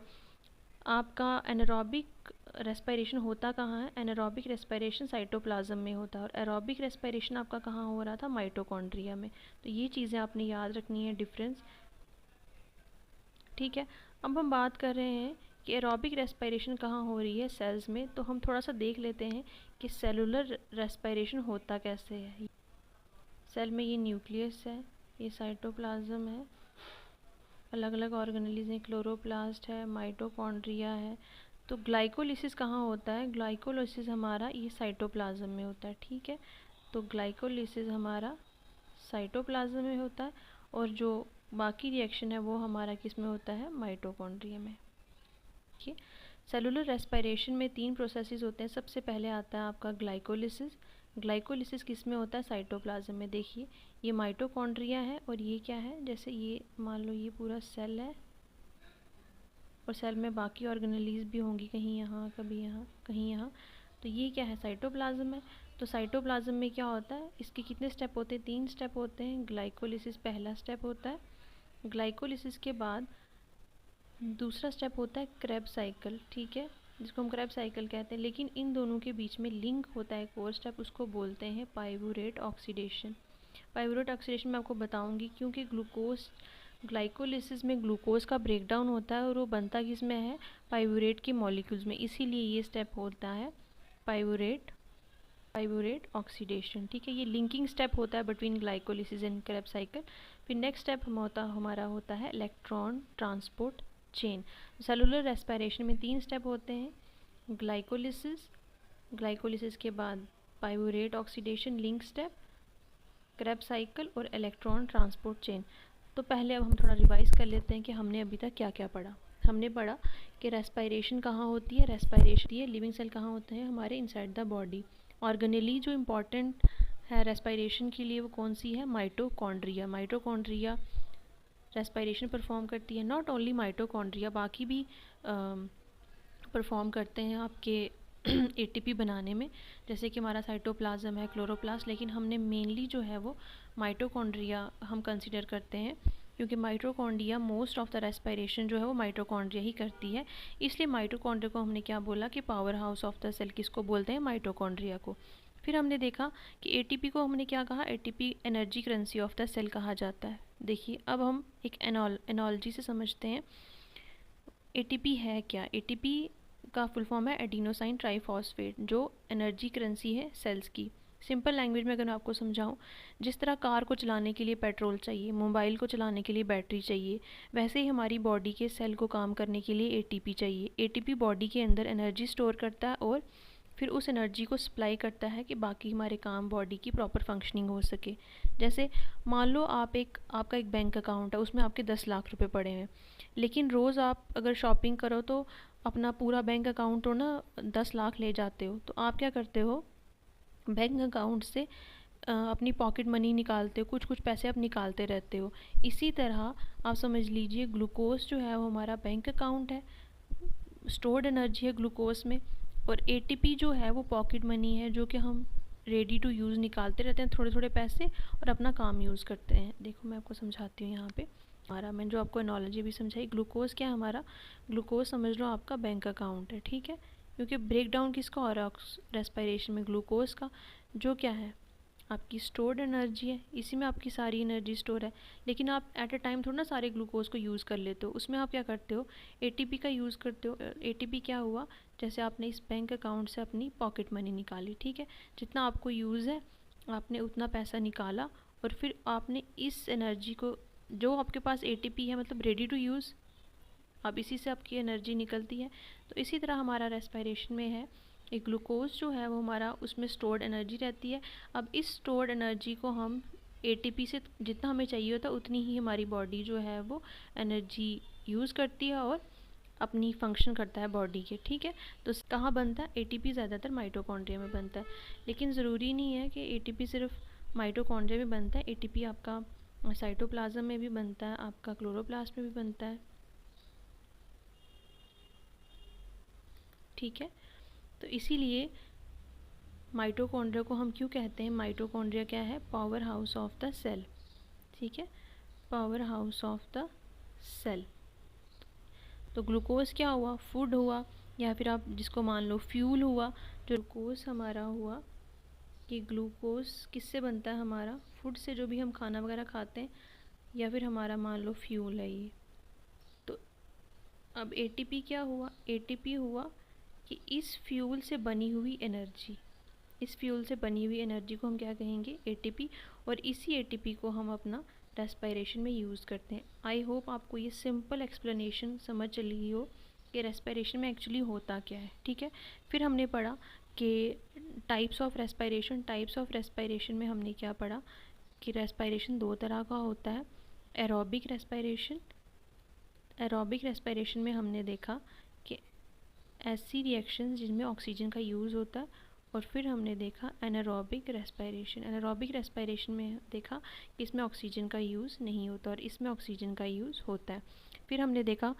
S1: आपका एनारोबिक रेस्पिरेशन होता कहाँ है, एनारोबिक रेस्पिरेशन साइटोप्लाज्म में होता है, और एरोबिक रेस्पिरेशन आपका कहाँ हो रहा था, माइटोकॉन्ड्रिया में। तो ये चीज़ें आपने याद रखनी है, डिफरेंस। ठीक है, अब हम बात कर रहे हैं कि एरोबिक रेस्पिरेशन कहाँ हो रही है, सेल्स में। तो हम थोड़ा सा देख लेते हैं कि सेलुलर रेस्पिरेशन होता कैसे है। सेल में ये न्यूक्लियस है, ये साइटोप्लाज्म है, अलग अलग ऑर्गेनेल्स हैं, क्लोरोप्लास्ट है, माइटोकॉन्ड्रिया है। तो ग्लाइकोलिसिस कहाँ होता है, ग्लाइकोलिसिस हमारा ये साइटोप्लाज्म में होता है। ठीक है, तो ग्लाइकोलिसिस हमारा साइटोप्लाज्म में होता है, और जो बाकी रिएक्शन है वो हमारा किस में होता है, माइटोकॉन्ड्रिया में। ठीक है, सेलुलर रेस्पिरेशन में 3 प्रोसेसेस होते हैं। सबसे पहले आता है आपका ग्लाइकोलिसिस। ग्लाइकोलिसिस किस में होता है? साइटोप्लाज्म में। देखिए ये माइटोकॉन्ड्रिया है और ये क्या है, जैसे ये मान लो ये पूरा सेल है और सेल में बाकी ऑर्गेनेलीज भी होंगी, कहीं यहाँ कभी यहाँ कहीं यहाँ। तो ये क्या है? साइटोप्लाज्म है। तो साइटोप्लाज्म में क्या होता है, इसके कितने स्टेप होते हैं? 3 स्टेप होते हैं। ग्लाइकोलिसिस पहला स्टेप होता है। ग्लाइकोलिसिस के बाद दूसरा स्टेप होता है क्रेब्स साइकिल, ठीक है, जिसको हम क्रेब्स साइकिल कहते हैं। लेकिन इन दोनों के बीच में लिंक होता है एक और स्टेप, उसको बोलते हैं पाइरूवेट ऑक्सीडेशन। पाइरूवेट ऑक्सीडेशन मैं आपको बताऊंगी, क्योंकि ग्लूकोज ग्लाइकोलिसिस में ग्लूकोज का ब्रेकडाउन होता है और वो बनता किस में है? पाइरूवेट के मॉलिक्यूल्स में। इसीलिए ये स्टेप होता है पाइरूवेट ऑक्सीडेशन, ठीक है। ये लिंकिंग स्टेप होता है between glycolysis and Krebs cycle. फिर नेक्स्ट स्टेप हमारा होता है electron transport chain. Cellular respiration में 3 स्टेप होते हैं। ग्लाइकोलिसिस के बाद pyruvate oxidation link step, Krebs cycle और इलेक्ट्रॉन ट्रांसपोर्ट चेन। तो पहले अब हम थोड़ा रिवाइज कर लेते हैं कि हमने अभी तक क्या क्या पढ़ा। हमने पढ़ा कि रेस्पिरेशन कहाँ होती है? रेस्पिरेशन ये लिविंग सेल कहाँ होते हैं? हमारे इनसाइड द बॉडी। ऑर्गेनेली जो इम्पॉर्टेंट है रेस्पिरेशन के लिए वो कौन सी है? माइटोकॉन्ड्रिया। माइटोकॉन्ड्रिया रेस्पिरेशन परफॉर्म करती है। नॉट ओनली माइटोकॉन्ड्रिया, बाकी भी परफॉर्म करते हैं आपके एटीपी बनाने में, जैसे कि हमारा साइटोप्लाज्म है, क्लोरोप्लास्ट। लेकिन हमने मेनली जो है वो माइटोकॉन्ड्रिया हम कंसिडर करते हैं, क्योंकि mitochondria most of the respiration जो है वो माइटोकॉन्ड्रिया ही करती है। इसलिए माइटोकॉन्ड्रिया को हमने क्या बोला कि power house of the cell किसको बोलते हैं? माइटोकॉन्ड्रिया को। फिर हमने देखा कि एटीपी को हमने क्या कहा? ATP energy currency of the cell कहा जाता है। देखिए अब हम एक एनोलॉजी से समझते हैं एटीपी है क्या। एटीपी का फुल फॉर्म है एडिनोसाइन ट्राइफॉस्फेट, जो एनर्जी करेंसी है सेल्स की। सिंपल लैंग्वेज में अगर मैं आपको समझाऊं, जिस तरह कार को चलाने के लिए पेट्रोल चाहिए, मोबाइल को चलाने के लिए बैटरी चाहिए, वैसे ही हमारी बॉडी के सेल को काम करने के लिए एटीपी चाहिए। एटीपी बॉडी के अंदर एनर्जी स्टोर करता है और फिर उस एनर्जी को सप्लाई करता है कि बाकी हमारे काम बॉडी की प्रॉपर फंक्शनिंग हो सके। जैसे मान लो आपका एक बैंक अकाउंट है, उसमें आपके 10 लाख रुपए पड़े हैं, लेकिन रोज़ आप अगर शॉपिंग करो तो अपना पूरा बैंक अकाउंट हो ना 10 लाख ले जाते हो, तो आप क्या करते हो? बैंक अकाउंट से अपनी पॉकेट मनी निकालते हो, कुछ कुछ पैसे आप निकालते रहते हो। इसी तरह आप समझ लीजिए ग्लूकोज जो है वो हमारा बैंक अकाउंट है, स्टोर्ड एनर्जी है ग्लूकोज में, और एटीपी जो है वो पॉकेट मनी है, जो कि हम रेडी टू यूज़ निकालते रहते हैं थोड़े थोड़े पैसे और अपना काम यूज़ करते हैं। देखो मैं आपको समझाती हूँ यहाँ पे। हमारा मैंने जो आपको एनोलॉजी भी समझाई, ग्लूकोज क्या है हमारा? ग्लूकोज समझ लो आपका बैंक अकाउंट है, ठीक है। क्योंकि ब्रेक डाउन किसका हो रहा है रेस्पिरेशन में? ग्लूकोज का, जो क्या है आपकी स्टोर्ड एनर्जी है। इसी में आपकी सारी एनर्जी स्टोर है। लेकिन आप एट अ टाइम थोड़ा ना सारे ग्लूकोज को यूज़ कर लेते हो, उसमें आप क्या करते हो? एटीपी का यूज़ करते हो। एटीपी क्या हुआ? जैसे आपने इस बैंक अकाउंट से अपनी पॉकेट मनी निकाली, ठीक है, जितना आपको यूज़ है आपने उतना पैसा निकाला, और फिर आपने इस एनर्जी को, जो आपके पास एटीपी है मतलब रेडी टू यूज़, अब इसी से आपकी एनर्जी निकलती है। तो इसी तरह हमारा रेस्पिरेशन में है, एक ग्लूकोज जो है वो हमारा उसमें स्टोर्ड एनर्जी रहती है। अब इस स्टोर्ड एनर्जी को हम एटीपी से जितना हमें चाहिए होता है उतनी ही हमारी बॉडी जो है वो एनर्जी यूज़ करती है और अपनी फंक्शन करता है बॉडी के, ठीक है। तो कहाँ बनता है? एटीपी ज़्यादातर माइटोकॉन्ड्रिया में बनता है, लेकिन ज़रूरी नहीं है कि एटीपी सिर्फ माइटोकॉन्ड्रिया में बनता है। एटीपी आपका साइटोप्लाज्म में भी बनता है, आपका क्लोरोप्लास्ट में भी बनता है, ठीक है। तो इसीलिए माइटोकॉन्ड्रिया को हम क्यों कहते हैं? माइटोकॉन्ड्रिया क्या है? Power house of the cell, ठीक है, power house of the cell. तो ग्लूकोज क्या हुआ? फूड हुआ, या फिर आप जिसको मान लो फ्यूल हुआ। जो ग्लूकोज हमारा हुआ कि ग्लूकोज किससे बनता है? हमारा फूड से, जो भी हम खाना वगैरह खाते हैं, या फिर हमारा मान लो फ्यूल है ये। तो अब एटीपी क्या हुआ? एटीपी हुआ कि इस फ्यूल से बनी हुई एनर्जी, इस फ्यूल से बनी हुई एनर्जी को हम क्या कहेंगे? एटीपी। और इसी एटीपी को हम अपना रेस्पिरेशन में यूज़ करते हैं। आई होप आपको ये सिंपल एक्सप्लेनेशन समझ चली हो कि रेस्पिरेशन में एक्चुअली होता क्या है, ठीक है। फिर हमने पढ़ा कि types of respiration. Types of respiration में हमने क्या पढ़ा कि रेस्पिरेशन 2 तरह का होता है। एरोबिक रेस्पिरेशन, एरोबिक रेस्पिरेशन में हमने देखा कि ऐसी रिएक्शंस जिनमें ऑक्सीजन का यूज़ होता है और फिर हमने देखा एनारोबिक रेस्पिरेशन। एनारोबिक रेस्पिरेशन में देखा कि इसमें ऑक्सीजन का यूज़ नहीं होता और इसमें ऑक्सीजन का यूज़ होता है। फिर हमने देखा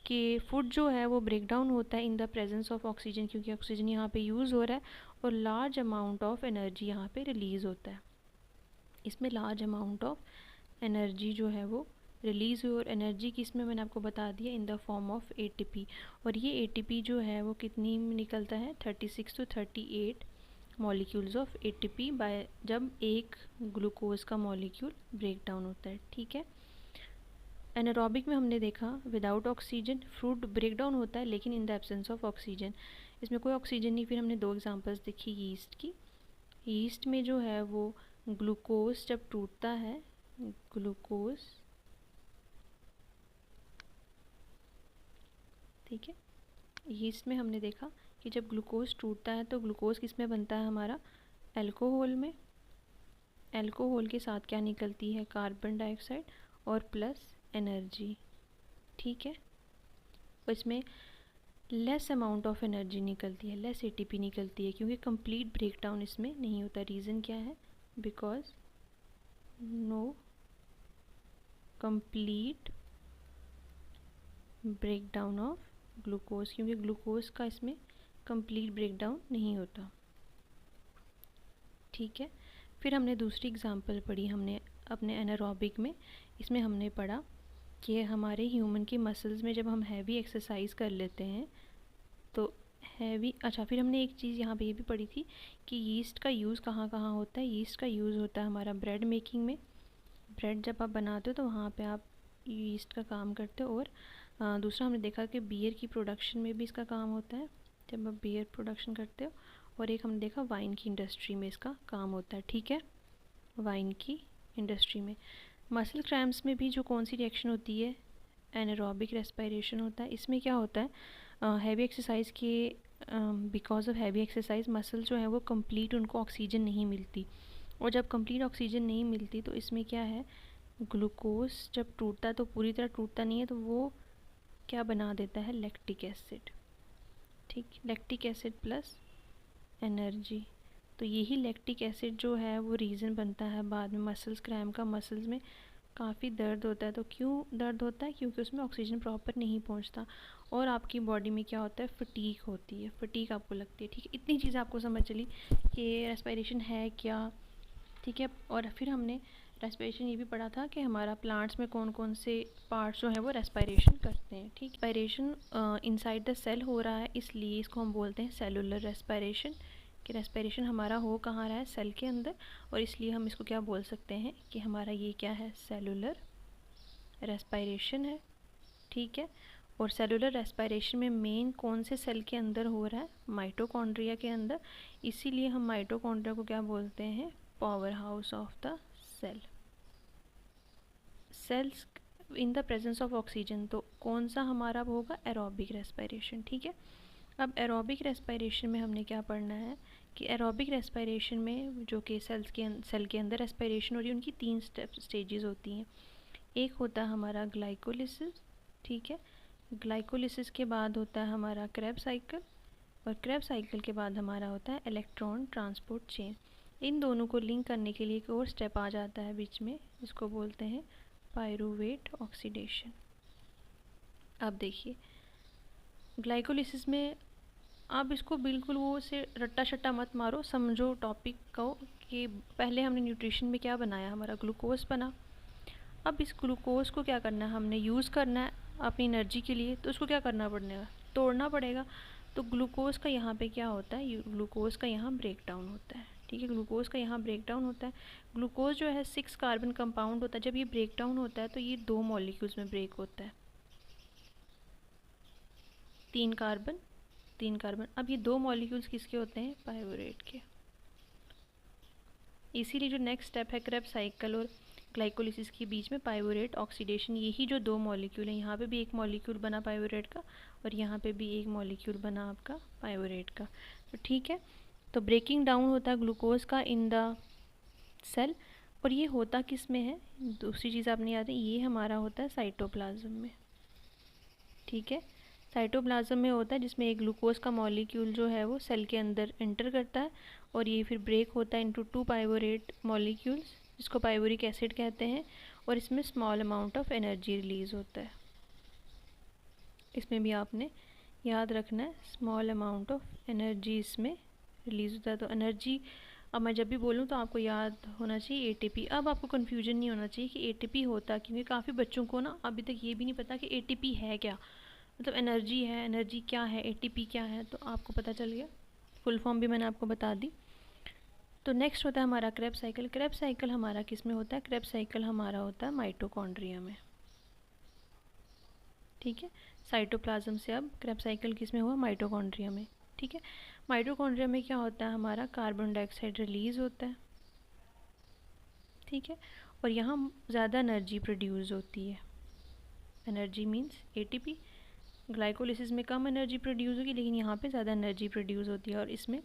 S1: कि फूड जो है वो ब्रेक डाउन होता है in the presence of oxygen, क्योंकि ऑक्सीजन यहाँ पे यूज़ हो रहा है और लार्ज अमाउंट ऑफ एनर्जी यहाँ पे रिलीज़ होता है। इसमें लार्ज अमाउंट ऑफ एनर्जी जो है वो रिलीज़ हुई, और एनर्जी की इसमें मैंने आपको बता दिया इन द फॉर्म ऑफ एटीपी। और ये एटीपी जो है वो कितनी में निकलता है, 36 to 38 molecules of ATP by जब एक ग्लूकोज का मॉलिक्यूल ब्रेक डाउन होता है। ठीक है। एनारोबिक में हमने देखा without oxygen food break down होता है, लेकिन in the absence of oxygen, इसमें कोई ऑक्सीजन नहीं। फिर हमने दो एग्जांपल्स देखी यीस्ट की। यीस्ट में जो है वो ग्लूकोज जब टूटता है, ग्लूकोज, ठीक है, यीस्ट में हमने देखा कि जब ग्लूकोज टूटता है तो ग्लूकोज किस में बनता है हमारा, अल्कोहल में। अल्कोहल के साथ क्या निकलती है, कार्बन डाइऑक्साइड और प्लस एनर्जी। ठीक है। और इसमें लेस अमाउंट ऑफ एनर्जी निकलती है, लेस एटीपी निकलती है, क्योंकि कंप्लीट ब्रेकडाउन इसमें नहीं होता। रीज़न क्या है, because no complete breakdown of glucose, क्योंकि ग्लूकोज का इसमें कंप्लीट ब्रेकडाउन नहीं होता। ठीक है। फिर हमने दूसरी एग्जांपल पढ़ी हमने अपने एनारोबिक में। इसमें हमने पढ़ा कि हमारे ह्यूमन की मसल्स में जब हम हैवी एक्सरसाइज कर लेते हैं तो हैवी, अच्छा, फिर हमने एक चीज़ यहाँ पे ये भी पढ़ी थी कि यीस्ट का यूज़ कहाँ कहाँ होता है। यीस्ट का यूज़ होता है हमारा ब्रेड मेकिंग में। ब्रेड जब आप बनाते हो तो वहाँ पे आप यीस्ट का काम करते हो। और दूसरा हमने देखा कि बियर की प्रोडक्शन में भी इसका काम होता है, जब आप बियर प्रोडक्शन करते हो। और एक हमने देखा वाइन की इंडस्ट्री में इसका काम होता है। ठीक है, वाइन की इंडस्ट्री में। मसल क्रैम्प्स में भी जो कौन सी रिएक्शन होती है, एनारोबिक रेस्पिरेशन होता है। इसमें क्या होता है, हैवी एक्सरसाइज के because of heavy exercise muscle जो है वो कंप्लीट उनको ऑक्सीजन नहीं मिलती, और जब कंप्लीट ऑक्सीजन नहीं मिलती तो इसमें क्या है, ग्लूकोज जब टूटता है तो पूरी तरह टूटता नहीं है, तो वो क्या बना देता है, लैक्टिक एसिड। ठीक, लैक्टिक एसिड प्लस एनर्जी। तो यही लैक्टिक एसिड जो है वो रीज़न बनता है बाद में मसल्स क्रैम्प का। मसल्स में काफ़ी दर्द होता है। तो क्यों दर्द होता है, क्योंकि उसमें ऑक्सीजन प्रॉपर नहीं पहुंचता, और आपकी बॉडी में क्या होता है, फटीग होती है, फटीग आपको लगती है। ठीक है, इतनी चीज़ आपको समझ चली कि रेस्पिरेशन है क्या। ठीक है। और फिर हमने रेस्पिरेशन ये भी पढ़ा था कि हमारा प्लांट्स में कौन कौन से पार्ट्स जो हैं वो रेस्पिरेशन करते हैं। ठीक, रेस्पिरेशन इनसाइड द सेल हो रहा है, इसलिए इसको हम बोलते हैं सेलुलर रेस्पिरेशन। कि रेस्पिरेशन हमारा हो कहाँ रहा है, सेल के अंदर, और इसलिए हम इसको क्या बोल सकते हैं कि हमारा ये क्या है, सेलुलर रेस्पिरेशन है। ठीक है। और सेलुलर रेस्पिरेशन में मेन कौन से सेल के अंदर हो रहा है, माइटोकॉन्ड्रिया के अंदर। इसीलिए हम माइटोकॉन्ड्रिया को क्या बोलते हैं, power house of the cell. Cells in the presence of oxygen, तो कौन सा हमारा होगा, एरोबिक रेस्पिरेशन। ठीक है। अब एरोबिक रेस्पिरेशन में हमने क्या पढ़ना है कि एरोबिक रेस्पिरेशन में जो कि सेल के अंदर रेस्पिरेशन हो रही है, उनकी 3 स्टेजेस होती हैं। एक होता है हमारा ग्लाइकोलिसिस। ठीक है। ग्लाइकोलिसिस के बाद होता है हमारा क्रेब साइकिल, और क्रेब साइकिल के बाद हमारा होता है इलेक्ट्रॉन ट्रांसपोर्ट चेन। इन दोनों को लिंक करने के लिए एक और स्टेप आ जाता है बीच में, जिसको बोलते हैं पायरूवेट ऑक्सीडेशन। अब देखिए ग्लाइकोलिसिस में, आप इसको बिल्कुल वो से रट्टा शट्टा मत मारो, समझो टॉपिक को कि पहले हमने न्यूट्रिशन में क्या बनाया, हमारा ग्लूकोज बना। अब इस ग्लूकोज को क्या करना है, हमने यूज़ करना है अपनी एनर्जी के लिए, तो उसको क्या करना पड़ेगा, तोड़ना पड़ेगा। तो ग्लूकोज का यहाँ पे क्या होता है, ग्लूकोज का यहाँ ब्रेक डाउन होता है। ठीक है, ग्लूकोज का यहाँ ब्रेक डाउन होता है। ग्लूकोज जो है 6 कार्बन कंपाउंड होता है। जब ये ब्रेक डाउन होता है तो ये 2 मॉलिक्यूल्स में ब्रेक होता है, 3 कार्बन 3 कार्बन। अब ये 2 मॉलिक्यूल्स किसके होते हैं, पायरूवेट के। इसीलिए जो नेक्स्ट स्टेप है क्रेब साइकिल और ग्लाइकोलिसिस के बीच में पायरूवेट ऑक्सीडेशन, यही जो 2 मॉलिक्यूल हैं, यहाँ पे भी एक मॉलिक्यूल बना पायरूवेट का, और यहाँ पे भी एक मॉलिक्यूल बना आपका पायरूवेट का। तो ठीक है, तो ब्रेकिंग डाउन होता है ग्लूकोज का इन द सेल, और ये होता किस में है, दूसरी चीज़ आपने याद है, ये हमारा होता है साइटोप्लाज्म में। ठीक है, साइटोप्लाज्म में होता है, जिसमें एक ग्लूकोज का मॉलिक्यूल जो है वो सेल के अंदर एंटर करता है और ये फिर ब्रेक होता है इनटू 2 पाइवोरेट मॉलिक्यूल्स, जिसको पाइवोरिक एसिड कहते हैं, और इसमें small amount of energy release होता है। इसमें भी आपने याद रखना है, स्मॉल अमाउंट ऑफ एनर्जी इसमें रिलीज होता है। तो एनर्जी, अब मैं जब भी बोलूँ तो आपको याद होना चाहिए एटीपी। अब आपको कन्फ्यूजन नहीं होना चाहिए कि एटीपी होता, क्योंकि काफ़ी बच्चों को ना अभी तक ये भी नहीं पता कि एटीपी है क्या, मतलब एनर्जी है, एनर्जी क्या है, एटीपी क्या है। तो आपको पता चल गया, फुल फॉर्म भी मैंने आपको बता दी। तो नेक्स्ट होता है हमारा क्रेब्स साइकिल। क्रेब्स साइकिल हमारा किस में होता है? क्रेब्स साइकिल हमारा होता है माइटोकॉन्ड्रिया में। ठीक है, साइटोप्लाज्म से अब क्रेब्स साइकिल किस में हुआ? माइटोकॉन्ड्रिया में। ठीक है, माइटोकॉन्ड्रिया में क्या होता है? हमारा कार्बन डाइऑक्साइड रिलीज होता है। ठीक है, और यहाँ ज़्यादा एनर्जी प्रोड्यूस होती है। Energy means ATP. ग्लाइकोलिसिस में कम एनर्जी प्रोड्यूस होगी, लेकिन यहाँ पे ज़्यादा एनर्जी प्रोड्यूस होती है। और इसमें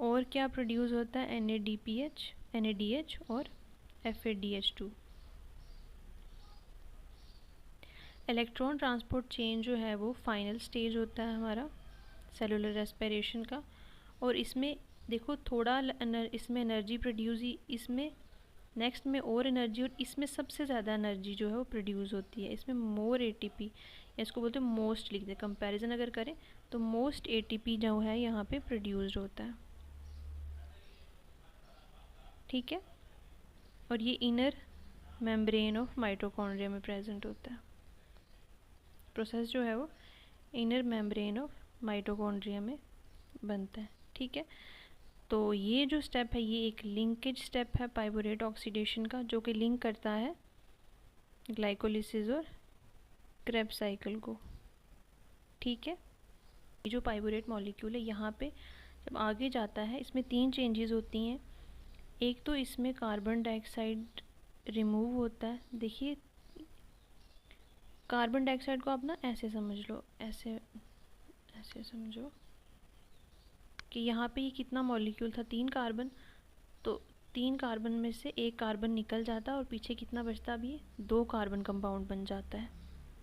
S1: और क्या प्रोड्यूस होता है? NADPH, NADH और FADH2। इलेक्ट्रॉन ट्रांसपोर्ट चेन जो है वो फाइनल स्टेज होता है हमारा सेलुलर रेस्पिरेशन का। और इसमें देखो थोड़ा इसमें एनर्जी प्रोड्यूस ही, इसमें नेक्स्ट में और एनर्जी, और इसमें सबसे ज़्यादा एनर्जी जो है वो प्रोड्यूस होती है। इसमें मोर एटीपी, या इसको बोलते हैं मोस्ट, लिख दे। कंपैरिजन अगर करें तो मोस्ट एटीपी जो है यहाँ पे प्रोड्यूस्ड होता है। ठीक है, और ये इनर मेम्ब्रेन ऑफ माइटोकॉन्ड्रिया में प्रेजेंट होता है। प्रोसेस जो है वो इनर मेम्ब्रेन ऑफ माइटोकॉन्ड्रिया में बनता है। ठीक है, तो ये जो स्टेप है ये एक लिंकेज स्टेप है पाइवोरेट ऑक्सीडेशन का, जो कि लिंक करता है ग्लाइकोलिसिस और क्रेब्स साइकिल को। ठीक है, ये जो पाइवोरेट मॉलिक्यूल है यहाँ पे जब आगे जाता है, इसमें 3 चेंजेस होती हैं। एक तो इसमें कार्बन डाइऑक्साइड रिमूव होता है। देखिए कार्बन डाइऑक्साइड को आप ना ऐसे समझ लो, ऐसे ऐसे समझो कि यहाँ पे ये कितना मॉलिक्यूल था? 3 कार्बन। तो 3 कार्बन में से एक कार्बन निकल जाता है और पीछे कितना बचता? अब ये 2 कार्बन कंपाउंड बन जाता है।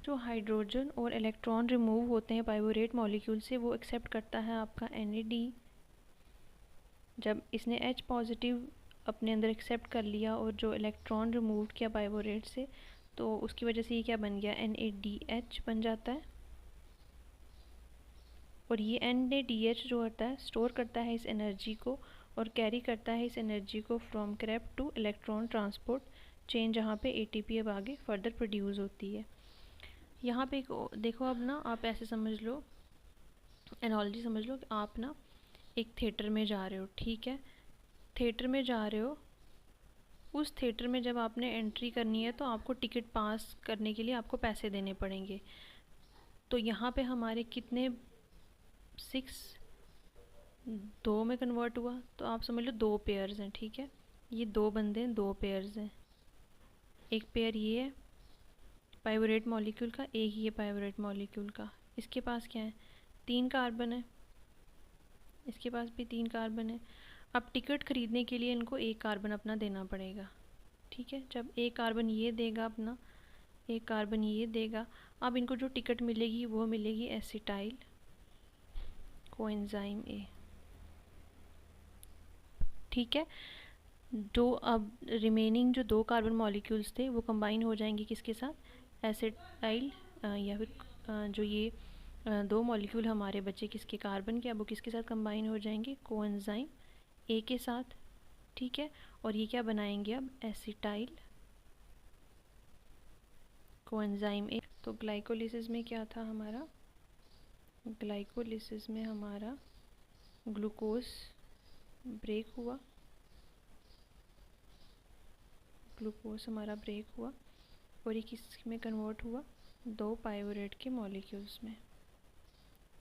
S1: जो हाइड्रोजन और इलेक्ट्रॉन रिमूव होते हैं पाइवोरेट मॉलिक्यूल से, वो एक्सेप्ट करता है आपका NAD। जब इसने H पॉजिटिव अपने अंदर एक्सेप्ट कर लिया और जो इलेक्ट्रॉन रिमूव किया पाइवोरेट से, तो उसकी वजह से ये क्या बन गया? NADH बन जाता है। और ये NADH जो होता है स्टोर करता है इस एनर्जी को और कैरी करता है इस एनर्जी को from Kreb to electron transport chain, जहाँ पे ATP अब आगे फर्दर प्रोड्यूस होती है। यहाँ पे देखो, अब ना आप ऐसे समझ लो, एनालॉजी समझ लो कि आप ना एक थिएटर में जा रहे हो। ठीक है, थिएटर में जा रहे हो, उस थिएटर में जब आपने एंट्री करनी है तो आपको टिकट पास करने के लिए आपको पैसे देने पड़ेंगे। तो यहाँ पे हमारे कितने 6 2 में कन्वर्ट हुआ, तो आप समझ लो 2 पेयर्स हैं। ठीक है, ये 2 बंदे हैं, 2 पेयर्स हैं। एक पेयर ये है पाइवोरेट मॉलिक्यूल का, एक ये पाइवोरेट मॉलिक्यूल का। इसके पास क्या है? 3 कार्बन है, इसके पास भी 3 कार्बन है। अब टिकट खरीदने के लिए इनको 1 कार्बन अपना देना पड़ेगा। ठीक है, जब 1 कार्बन ये देगा अपना, 1 कार्बन ये देगा, अब इनको जो टिकट मिलेगी वो मिलेगी एसिटाइल कोएंजाइम A। ठीक है, जो अब रिमेनिंग जो 2 कार्बन मॉलिक्यूल्स थे वो कंबाइन हो जाएंगे किसके साथ? एसिटाइल, या फिर जो ये 2 मॉलिक्यूल हमारे बचे किसके? कार्बन के, अब वो किसके साथ कंबाइन हो जाएंगे? कोएंजाइम A के साथ। ठीक है, और ये क्या बनाएंगे अब? Acetyl coenzyme A। तो ग्लाइकोलिसिस में क्या था हमारा? ग्लाइकोलिसिस में हमारा ग्लूकोज ब्रेक हुआ, ग्लूकोज हमारा ब्रेक हुआ और ये किस में कन्वर्ट हुआ? 2 पाइवोरेट के मॉलिक्यूल्स में,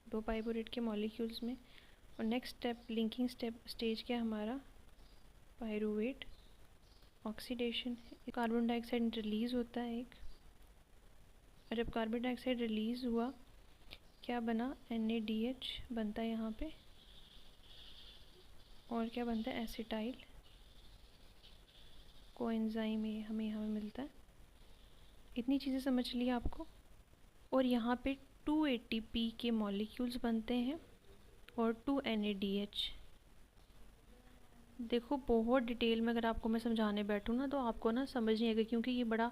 S1: 2 पाइवोरेट के मॉलिक्यूल्स में। और नेक्स्ट स्टेप, लिंकिंग स्टेज क्या हमारा? Pyruvate oxidation. Carbon dioxide release होता है एक, और जब कार्बन डाइऑक्साइड रिलीज़ हुआ क्या बना? NADH बनता है यहाँ पे, और क्या बनता है? एसिटाइल कोएंजाइम हमें यहाँ पे मिलता है। इतनी चीज़ें समझ लिया आपको। और यहाँ पे 2 ATP के मॉलिक्यूल्स बनते हैं और 2 NADH। देखो बहुत डिटेल में अगर आपको मैं समझाने बैठूँ ना तो आपको ना समझ नहीं आएगा, क्योंकि ये बड़ा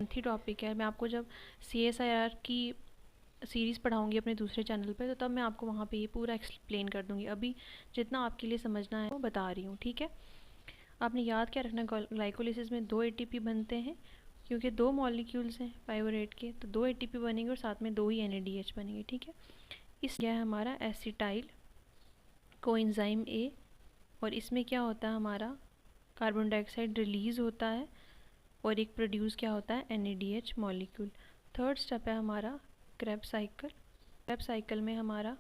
S1: लेंथी टॉपिक है। मैं आपको जब CSIR की सीरीज़ पढ़ाऊँगी अपने दूसरे चैनल पे, तो तब मैं आपको वहाँ पे ये पूरा एक्सप्लेन कर दूँगी। अभी जितना आपके लिए समझना है वो बता रही हूँ, ठीक है। आपने याद क्या रखना, ग्लाइकोलिसिस में 2 ATP बनते हैं, क्योंकि 2 मॉलिक्यूल्स हैं पाइवोरेट के, तो 2 ATP बनेंगे और साथ में 2 ही NADH बनेंगे, ठीक है। इस यह है हमारा एसिटाइल कोएंजाइम A, और इसमें क्या होता है, हमारा कार्बन डाइऑक्साइड रिलीज़ होता है और एक प्रोड्यूस क्या होता है, NADH मॉलिक्यूल। थर्ड स्टेप है हमारा क्रेब्स साइकिल। क्रेब्स साइकिल में हमारा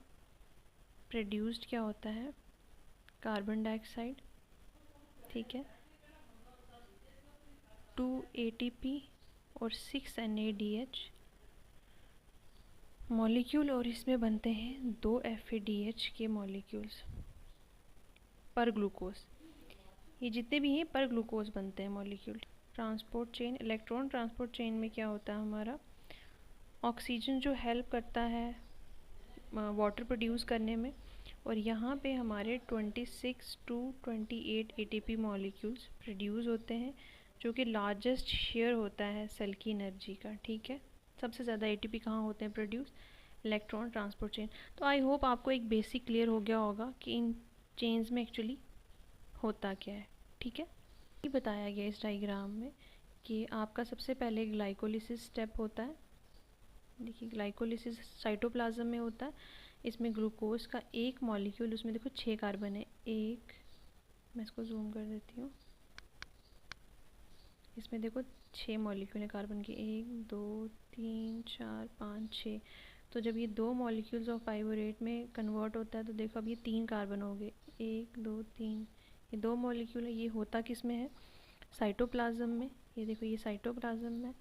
S1: प्रोड्यूस्ड क्या होता है, कार्बन डाइऑक्साइड, ठीक है, 2 ATP और 6 NADH मॉलिक्यूल, और इसमें बनते हैं 2 FADH के मॉलिक्यूल्स पर ग्लूकोज। ये जितने भी हैं पर ग्लूकोज बनते हैं molecule. Transport chain, electron transport chain में क्या होता है, हमारा ऑक्सीजन जो हेल्प करता है वाटर प्रोड्यूस करने में, और यहाँ पे हमारे 26 to 28 ATP मॉलिक्यूल्स प्रोड्यूस होते हैं, जो कि लार्जेस्ट शेयर होता है सेल की एनर्जी का, ठीक है। सबसे ज़्यादा ATP कहाँ होते हैं प्रोड्यूस, इलेक्ट्रॉन ट्रांसपोर्ट चेन। तो आई होप आपको एक बेसिक क्लियर हो गया होगा कि इन चेन्स में एक्चुअली होता क्या है, ठीक है। ये बताया गया इस डायग्राम में कि आपका सबसे पहले ग्लाइकोलिसिस स्टेप होता है। देखिए ग्लाइकोलिसिस साइटोप्लाज्म में होता है। इसमें ग्लूकोज का एक मॉलिक्यूल, उसमें देखो 6 कार्बन है, एक, मैं इसको जूम कर देती हूँ, इसमें देखो 6 मॉलिक्यूल है कार्बन के, 1 2 3 4 5 6। तो जब ये 2 मॉलिक्यूल्स ऑफ पाइवोरेट में कन्वर्ट होता है तो देखो अब ये 3 कार्बन हो गए, 1 2 3, ये 2 मॉलिक्यूल है। ये होता किस में है, साइटोप्लाज्म में। ये देखो ये साइटोप्लाज्म में।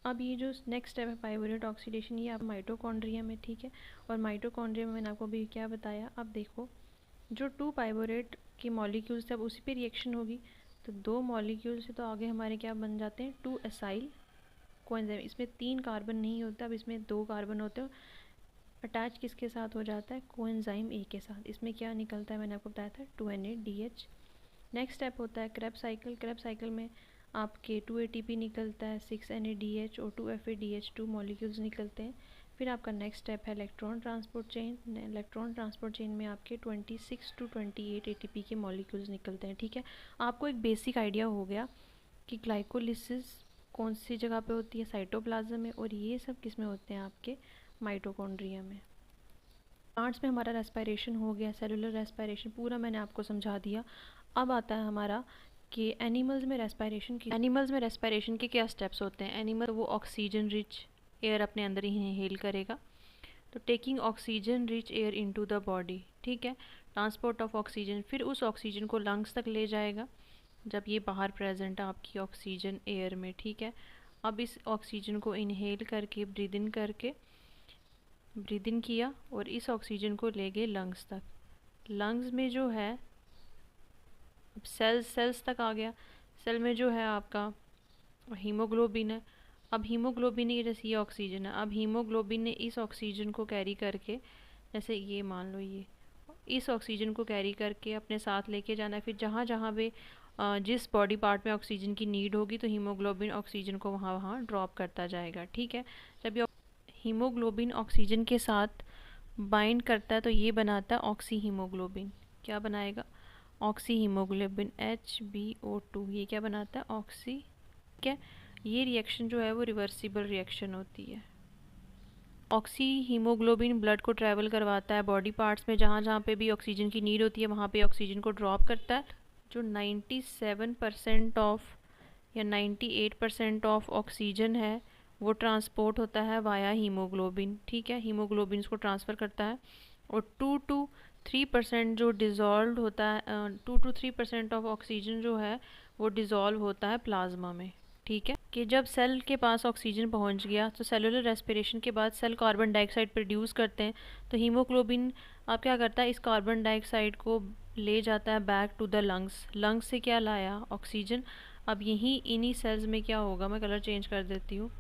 S1: अब ये जो नेक्स्ट स्टेप है पाइवोरेट ऑक्सीडेशन, ये आप माइटोकॉन्ड्रिया में, ठीक है। और माइटोकॉन्ड्रिया में मैंने आपको भी क्या बताया, अब देखो जो 2 पाइवोरेट के मॉलिक्यूल्स थे अब उसी पे रिएक्शन होगी, तो 2 मॉलिक्यूल से तो आगे हमारे क्या बन जाते हैं, 2 एसाइल कोएंजाइम। इसमें 3 कार्बन नहीं होता, अब इसमें 2 कार्बन होते हैं। अटैच किसके साथ हो जाता है, कोएंजाइम A के साथ। इसमें क्या निकलता है, मैंने आपको बताया था 2 NADH। नेक्स्ट स्टेप होता है क्रेब्स साइकिल। क्रेब्स साइकिल में आपके 2 ATP निकलता है, 6 NADH और 2 FADH, 2 मॉलिक्यूल्स निकलते हैं। फिर आपका नेक्स्ट स्टेप है electron transport chain. Electron transport chain में आपके 26 to 28 ATP के मॉलिक्यूल्स निकलते हैं, ठीक है। आपको एक बेसिक आइडिया हो गया कि ग्लाइकोलिसिस कौन सी जगह पे होती है, साइटोप्लाज्म में, और ये सब किस में होते हैं, आपके माइटोकॉन्ड्रिया में। प्लांट्स में हमारा रेस्पिरेशन हो गया, सेलुलर रेस्पिरेशन पूरा मैंने आपको समझा दिया। अब आता है हमारा कि एनिमल्स में रेस्पिरेशन के क्या स्टेप्स होते हैं। एनिमल वो ऑक्सीजन रिच एयर अपने अंदर ही इनहेल करेगा, तो taking oxygen rich air into the body, ठीक है। ट्रांसपोर्ट ऑफ ऑक्सीजन, फिर उस ऑक्सीजन को लंग्स तक ले जाएगा जब ये बाहर प्रेजेंट है आपकी ऑक्सीजन एयर में, ठीक है। अब इस ऑक्सीजन को इनहेल करके ब्रीद इन किया और इस ऑक्सीजन को ले गए लंग्स तक। लंग्स में जो है अब सेल्स तक आ गया। सेल में जो है आपका हीमोग्लोबिन है। अब हीमोग्लोबिन की जैसे ये ऑक्सीजन है, अब हीमोग्लोबिन ने इस ऑक्सीजन को कैरी करके, जैसे ये मान लो ये इस ऑक्सीजन को कैरी करके अपने साथ लेके जाना है। फिर जहाँ जहाँ पे जिस बॉडी पार्ट में ऑक्सीजन की नीड होगी तो हीमोग्लोबिन ऑक्सीजन को वहाँ ड्रॉप करता जाएगा, ठीक है। जब ये हीमोग्लोबिन ऑक्सीजन के साथ बाइंड करता है तो ये बनाता है ऑक्सी हीमोग्लोबिन। क्या बनाएगा, ऑक्सी हीमोग्लोबिन HbO2। ये क्या बनाता है, ऑक्सी, ठीक है। ये रिएक्शन जो है वो रिवर्सिबल रिएक्शन होती है। ऑक्सी हीमोग्लोबिन ब्लड को ट्रैवल करवाता है बॉडी पार्ट्स में, जहाँ जहाँ पे भी ऑक्सीजन की नीड होती है वहाँ पे ऑक्सीजन को ड्रॉप करता है। जो 97% ऑफ या 98% ऑफ ऑक्सीजन है वो ट्रांसपोर्ट होता है वाया हीमोग्लोबिन, ठीक है। हीमोग्लोबिन को ट्रांसफ़र करता है। और 2 to 3% जो डिज़ोल्व होता है, 2 to 3% ऑफ ऑक्सीजन जो है वो डिज़ोल्व होता है प्लाज्मा में, ठीक है। कि जब सेल के पास ऑक्सीजन पहुंच गया तो सेलुलर रेस्पिरेशन के बाद सेल कार्बन डाइऑक्साइड प्रोड्यूस करते हैं, तो हीमोग्लोबिन अब क्या करता है, इस कार्बन डाइऑक्साइड को ले जाता है बैक टू द लंग्स से क्या लाया, ऑक्सीजन। अब यहीं इन्हीं सेल्स में क्या होगा, मैं कलर चेंज कर देती हूँ,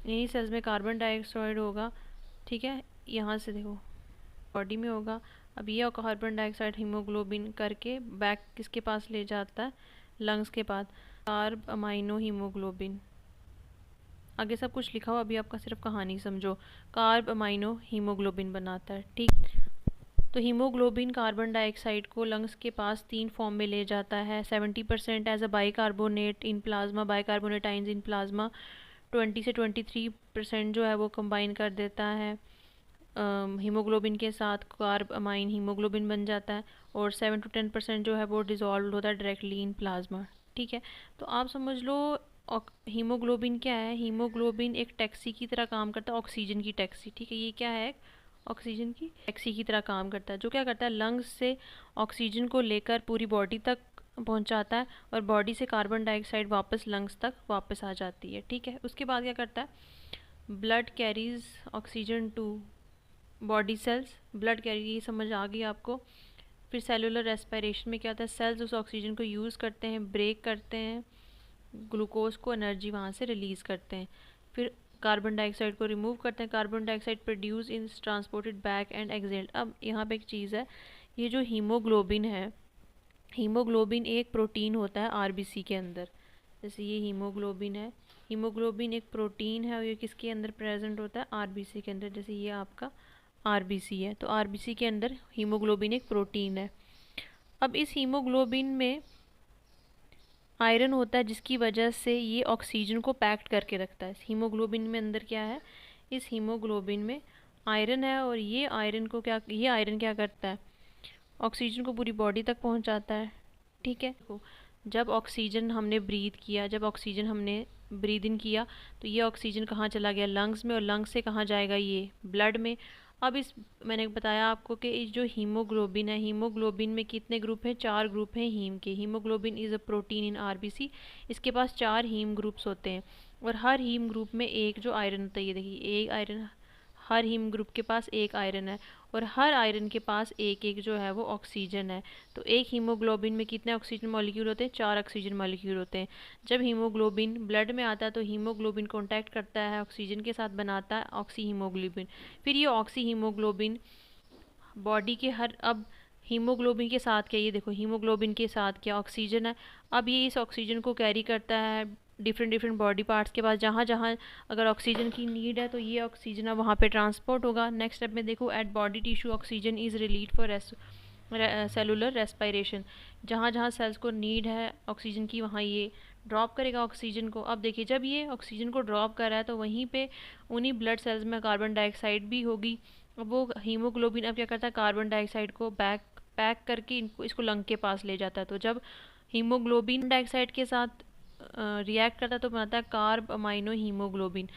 S1: इन्हीं सेल्स में कार्बन डाइऑक्साइड होगा ठीक है, यहाँ से देखो बॉडी में होगा। अब ये कार्बन डाइऑक्साइड हीमोग्लोबिन करके बैक किसके पास ले जाता है, लंग्स के पास, कार्ब अमाइनो हीमोग्लोबिन। आगे सब कुछ लिखा हुआ, अभी आपका सिर्फ कहानी समझो। कार्ब अमाइनो हीमोग्लोबिन बनाता है, ठीक। तो हीमोग्लोबिन कार्बन डाइऑक्साइड को लंग्स के पास 3 फॉर्म में ले जाता है। 70% as a bicarbonate in plasma, bicarbonate ions in plasma. 20 से 23% जो है वो कंबाइन कर देता है हीमोग्लोबिन के साथ, कार्ब अमाइन हीमोग्लोबिन बन जाता है। और 7 to 10% जो है वो डिज़ोल्व होता है डायरेक्टली इन प्लाज्मा, ठीक है। तो आप समझ लो हीमोग्लोबिन क्या है। हीमोग्लोबिन एक टैक्सी की तरह काम करता है, ऑक्सीजन की टैक्सी, ठीक है। ये क्या है, ऑक्सीजन की टैक्सी की तरह काम करता है, जो क्या करता है, लंग्स से ऑक्सीजन को लेकर पूरी बॉडी तक पहुंचाता है और बॉडी से कार्बन डाइऑक्साइड वापस लंग्स तक वापस आ जाती है, ठीक है। उसके बाद क्या करता है, blood carries oxygen to body cells, blood carry, ये समझ आ गई आपको। फिर सेलुलर रेस्पिरेशन में क्या होता है, सेल्स उस ऑक्सीजन को यूज़ करते हैं, ब्रेक करते हैं, ग्लूकोज को एनर्जी वहाँ से रिलीज़ करते हैं। फिर कार्बन डाइऑक्साइड को रिमूव करते हैं, carbon dioxide produce in transported back and excelled. अब यहाँ पे एक चीज़ है, ये जो हीमोग्लोबिन है, हीमोग्लोबिन एक प्रोटीन होता है आरबीसी के अंदर। जैसे ये हीमोग्लोबिन है, हीमोग्लोबिन एक प्रोटीन है और ये किसके अंदर प्रेजेंट होता है, आरबीसी के अंदर। जैसे ये आपका आरबीसी है, तो आरबीसी के अंदर हीमोग्लोबिन एक प्रोटीन है। अब इस हीमोग्लोबिन में आयरन होता है, जिसकी वजह से ये ऑक्सीजन को पैक्ड करके रखता है। हीमोग्लोबिन में अंदर क्या है, इस हीमोग्लोबिन में आयरन है और ये आयरन क्या करता है, ऑक्सीजन को पूरी बॉडी तक पहुंचाता है, ठीक है। जब ऑक्सीजन हमने ब्रीथ किया, जब ऑक्सीजन हमने ब्रीद इन किया, तो ये ऑक्सीजन कहाँ चला गया, लंग्स में, और लंग्स से कहाँ जाएगा, ये ब्लड में। अब इस मैंने बताया आपको कि इस जो हीमोग्लोबिन है, हीमोग्लोबिन में कितने ग्रुप हैं, 4 ग्रुप हैं हीम के। Haemoglobin is a protein in RBC. इसके पास 4 हीम ग्रुप्स होते हैं और हर हीम ग्रुप में एक जो आयरन होता है, ये देखिए एक आयरन, हर हीम ग्रुप के पास एक आयरन है और हर आयरन के पास एक एक जो है वो ऑक्सीजन है। तो एक हीमोग्लोबिन में कितने ऑक्सीजन मॉलिक्यूल होते हैं, 4 ऑक्सीजन मॉलिक्यूल होते हैं। जब हीमोग्लोबिन ब्लड में आता है तो हीमोग्लोबिन कॉन्टैक्ट करता है ऑक्सीजन के साथ, बनाता है ऑक्सी हीमोग्लोबिन। फिर ये ऑक्सी हीमोग्लोबिन बॉडी के हर, अब हीमोग्लोबिन के साथ क्या, ये देखो हीमोग्लोबिन के साथ क्या, ऑक्सीजन है। अब ये इस ऑक्सीजन को कैरी करता है डिफरेंट बॉडी पार्ट्स के पास, जहाँ जहाँ अगर ऑक्सीजन की नीड है तो ये ऑक्सीजन है वहाँ पे ट्रांसपोर्ट होगा। नेक्स्ट स्टेप में देखो, at body tissue oxygen is release for cellular respiration. जहाँ जहाँ सेल्स को नीड है ऑक्सीजन की, वहाँ ये ड्रॉप करेगा ऑक्सीजन को। अब देखिए, जब ये ऑक्सीजन को ड्रॉप कर रहा है तो वहीं पे उन्हीं ब्लड सेल्स में कार्बन डाइऑक्साइड भी होगी। अब वो हीमोग्लोबिन अब क्या करता है, कार्बन डाइऑक्साइड को पैक करके इसको लंग के पास ले जाता है। तो जब हीमोग्लोबिन डाइऑक्साइड के साथ रिएक्ट करता है तो बनाता है carb amino haemoglobin.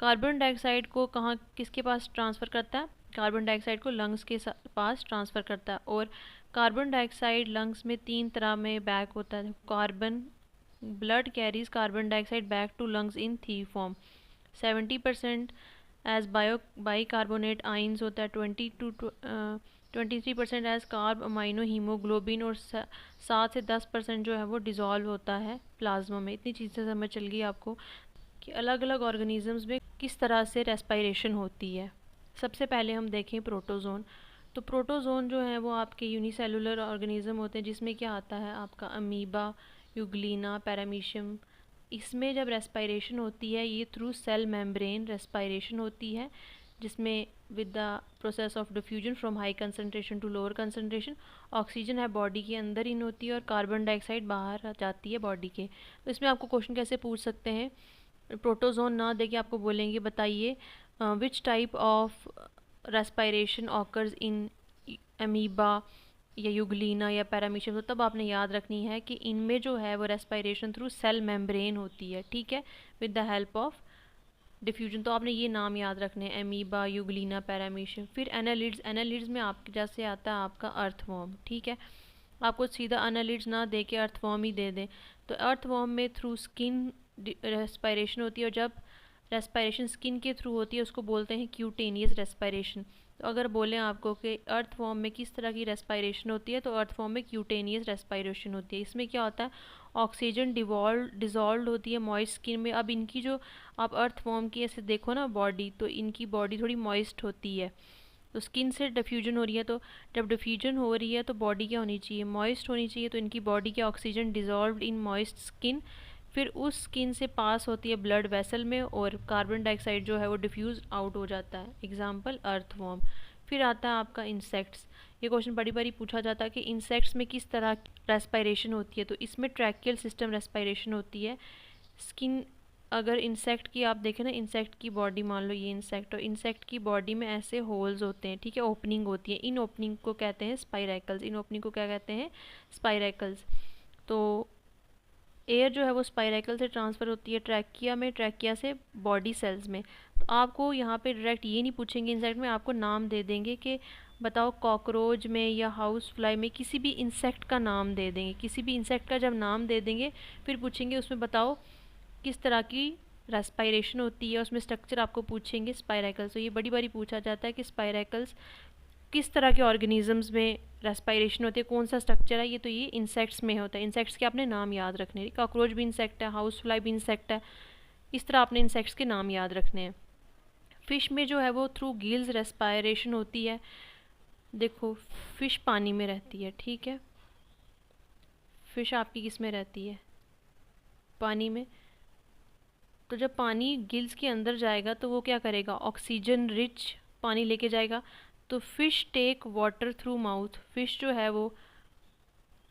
S1: Carbon dioxide को कहाँ, किसके पास ट्रांसफ़र करता है, कार्बन डाइऑक्साइड को लंग्स के पास ट्रांसफ़र करता है। और कार्बन डाइऑक्साइड लंग्स में 3 तरह में बैक होता है। Carbon blood carries carbon dioxide back to lungs in 3 form. 70% as bicarbonate ions होता है, 23% एज कार्ब अमाइनो हीमोग्लोबिन, और 7 से 10% जो है वो डिज़ोल्व होता है प्लाज्मा में। इतनी चीज़ें समझ चल गई आपको कि अलग अलग ऑर्गेनिजम्स में किस तरह से रेस्पिरेशन होती है। सबसे पहले हम देखें प्रोटोजोन। तो प्रोटोजोन जो है वो आपके यूनिसेलुलर ऑर्गेनिज्म होते हैं, जिसमें क्या आता है आपका अमीबा, यूग्लिना, पैरामीशियम। इसमें जब रेस्पिरेशन होती है ये थ्रू सेल मेम्ब्रेन रेस्पिरेशन होती है, जिसमें with the process of diffusion from high concentration to lower concentration, oxygen है बॉडी के अंदर इन होती है और कार्बन डाइऑक्साइड बाहर जाती है बॉडी के। तो इसमें आपको क्वेश्चन कैसे पूछ सकते हैं, प्रोटोजोन ना देके आपको बोलेंगे बताइए which type of respiration occurs in amoeba या यूग्लिना या पैरामीशियम। तो तब आपने याद रखनी है कि इनमें जो है वो रेस्पिरेशन थ्रू सेल मेम्ब्रेन होती है, ठीक है, with the help of diffusion. तो आपने ये नाम याद रखने हैं, एमीबा, यूग्लिना, पैरामीशियम। फिर एनालिड्स, एनालिड्स में आपके जैसे आता है आपका अर्थवॉर्म, ठीक है। आपको सीधा एनालिड्स ना दे के अर्थवॉर्म ही दे दें, तो अर्थवॉर्म में थ्रू स्किन रेस्पिरेशन होती है, और जब रेस्पिरेशन स्किन के थ्रू होती है उसको बोलते हैं क्यूटेनियस रेस्पिरेशन। तो अगर बोलें आपको कि अर्थवॉर्म में किस तरह की रेस्पायरेशन होती है, तो अर्थवॉर्म में क्यूटेनियस रेस्पायरेशन होती है। इसमें क्या होता है, ऑक्सीजन डिजॉल्व होती है मॉइस्ट स्किन में। अब इनकी जो आप अर्थवॉर्म की ऐसे देखो ना बॉडी, तो इनकी बॉडी थोड़ी मॉइस्ट होती है, तो स्किन से डिफ्यूजन हो रही है, तो जब डिफ्यूजन हो रही है तो बॉडी क्या होनी चाहिए, मॉइस्ट होनी चाहिए। तो इनकी बॉडी के oxygen dissolve in moist skin, फिर उस स्किन से पास होती है ब्लड वेसल में, और कार्बन डाइऑक्साइड जो है वो डिफ्यूज़ आउट हो जाता है। Example earthworm. फिर आता है आपका इंसेक्ट्स। ये क्वेश्चन बड़ी बारी पूछा जाता है कि इंसेक्ट्स में किस तरह रेस्पायरेशन होती है, तो इसमें ट्रैकियल सिस्टम रेस्पायरेशन होती है। स्किन, अगर इंसेक्ट की आप देखें ना, इंसेक्ट की बॉडी, मान लो ये इंसेक्ट, और इंसेक्ट की बॉडी में ऐसे होल्स होते हैं, ठीक है, ओपनिंग होती है। इन ओपनिंग को कहते हैं स्पाइरैकल्स। इन ओपनिंग को क्या कहते हैं, स्पाइरैकल्स। तो एयर जो है वो स्पाइरैकल से ट्रांसफ़र होती है ट्रैकिया में, ट्रैकिया से बॉडी सेल्स में। तो आपको यहाँ पे डायरेक्ट ये नहीं पूछेंगे इंसेक्ट में, आपको नाम दे देंगे कि बताओ कॉकरोच में या हाउस फ्लाई में, किसी भी इंसेक्ट का नाम दे देंगे। किसी भी इंसेक्ट का जब नाम दे देंगे, फिर पूछेंगे उसमें बताओ किस तरह की रेस्पायरेशन होती है, उसमें स्ट्रक्चर आपको पूछेंगे स्पाइरैकल्स। तो ये बड़ी बारी पूछा जाता है कि स्पाइरैकल्स किस तरह के ऑर्गेनिजम्स में रेस्पायरेशन होती है, कौन सा स्ट्रक्चर है ये, तो ये इंसेक्ट्स में होता है। इंसेक्ट्स के आपने नाम याद रखने हैं, कॉकरोच भी इंसेक्ट है, हाउस फ्लाई भी इंसेक्ट है, इस तरह आपने इंसेक्ट्स के नाम याद रखने हैं। फ़िश में जो है वो थ्रू गिल्स रेस्पायरेशन होती है। देखो फ़िश पानी में रहती है, ठीक है, फ़िश आपकी किस में रहती है, पानी में। तो जब पानी गिल्स के अंदर जाएगा तो वो क्या करेगा, ऑक्सीजन रिच पानी लेके जाएगा। तो fish take water through mouth. Fish जो है वो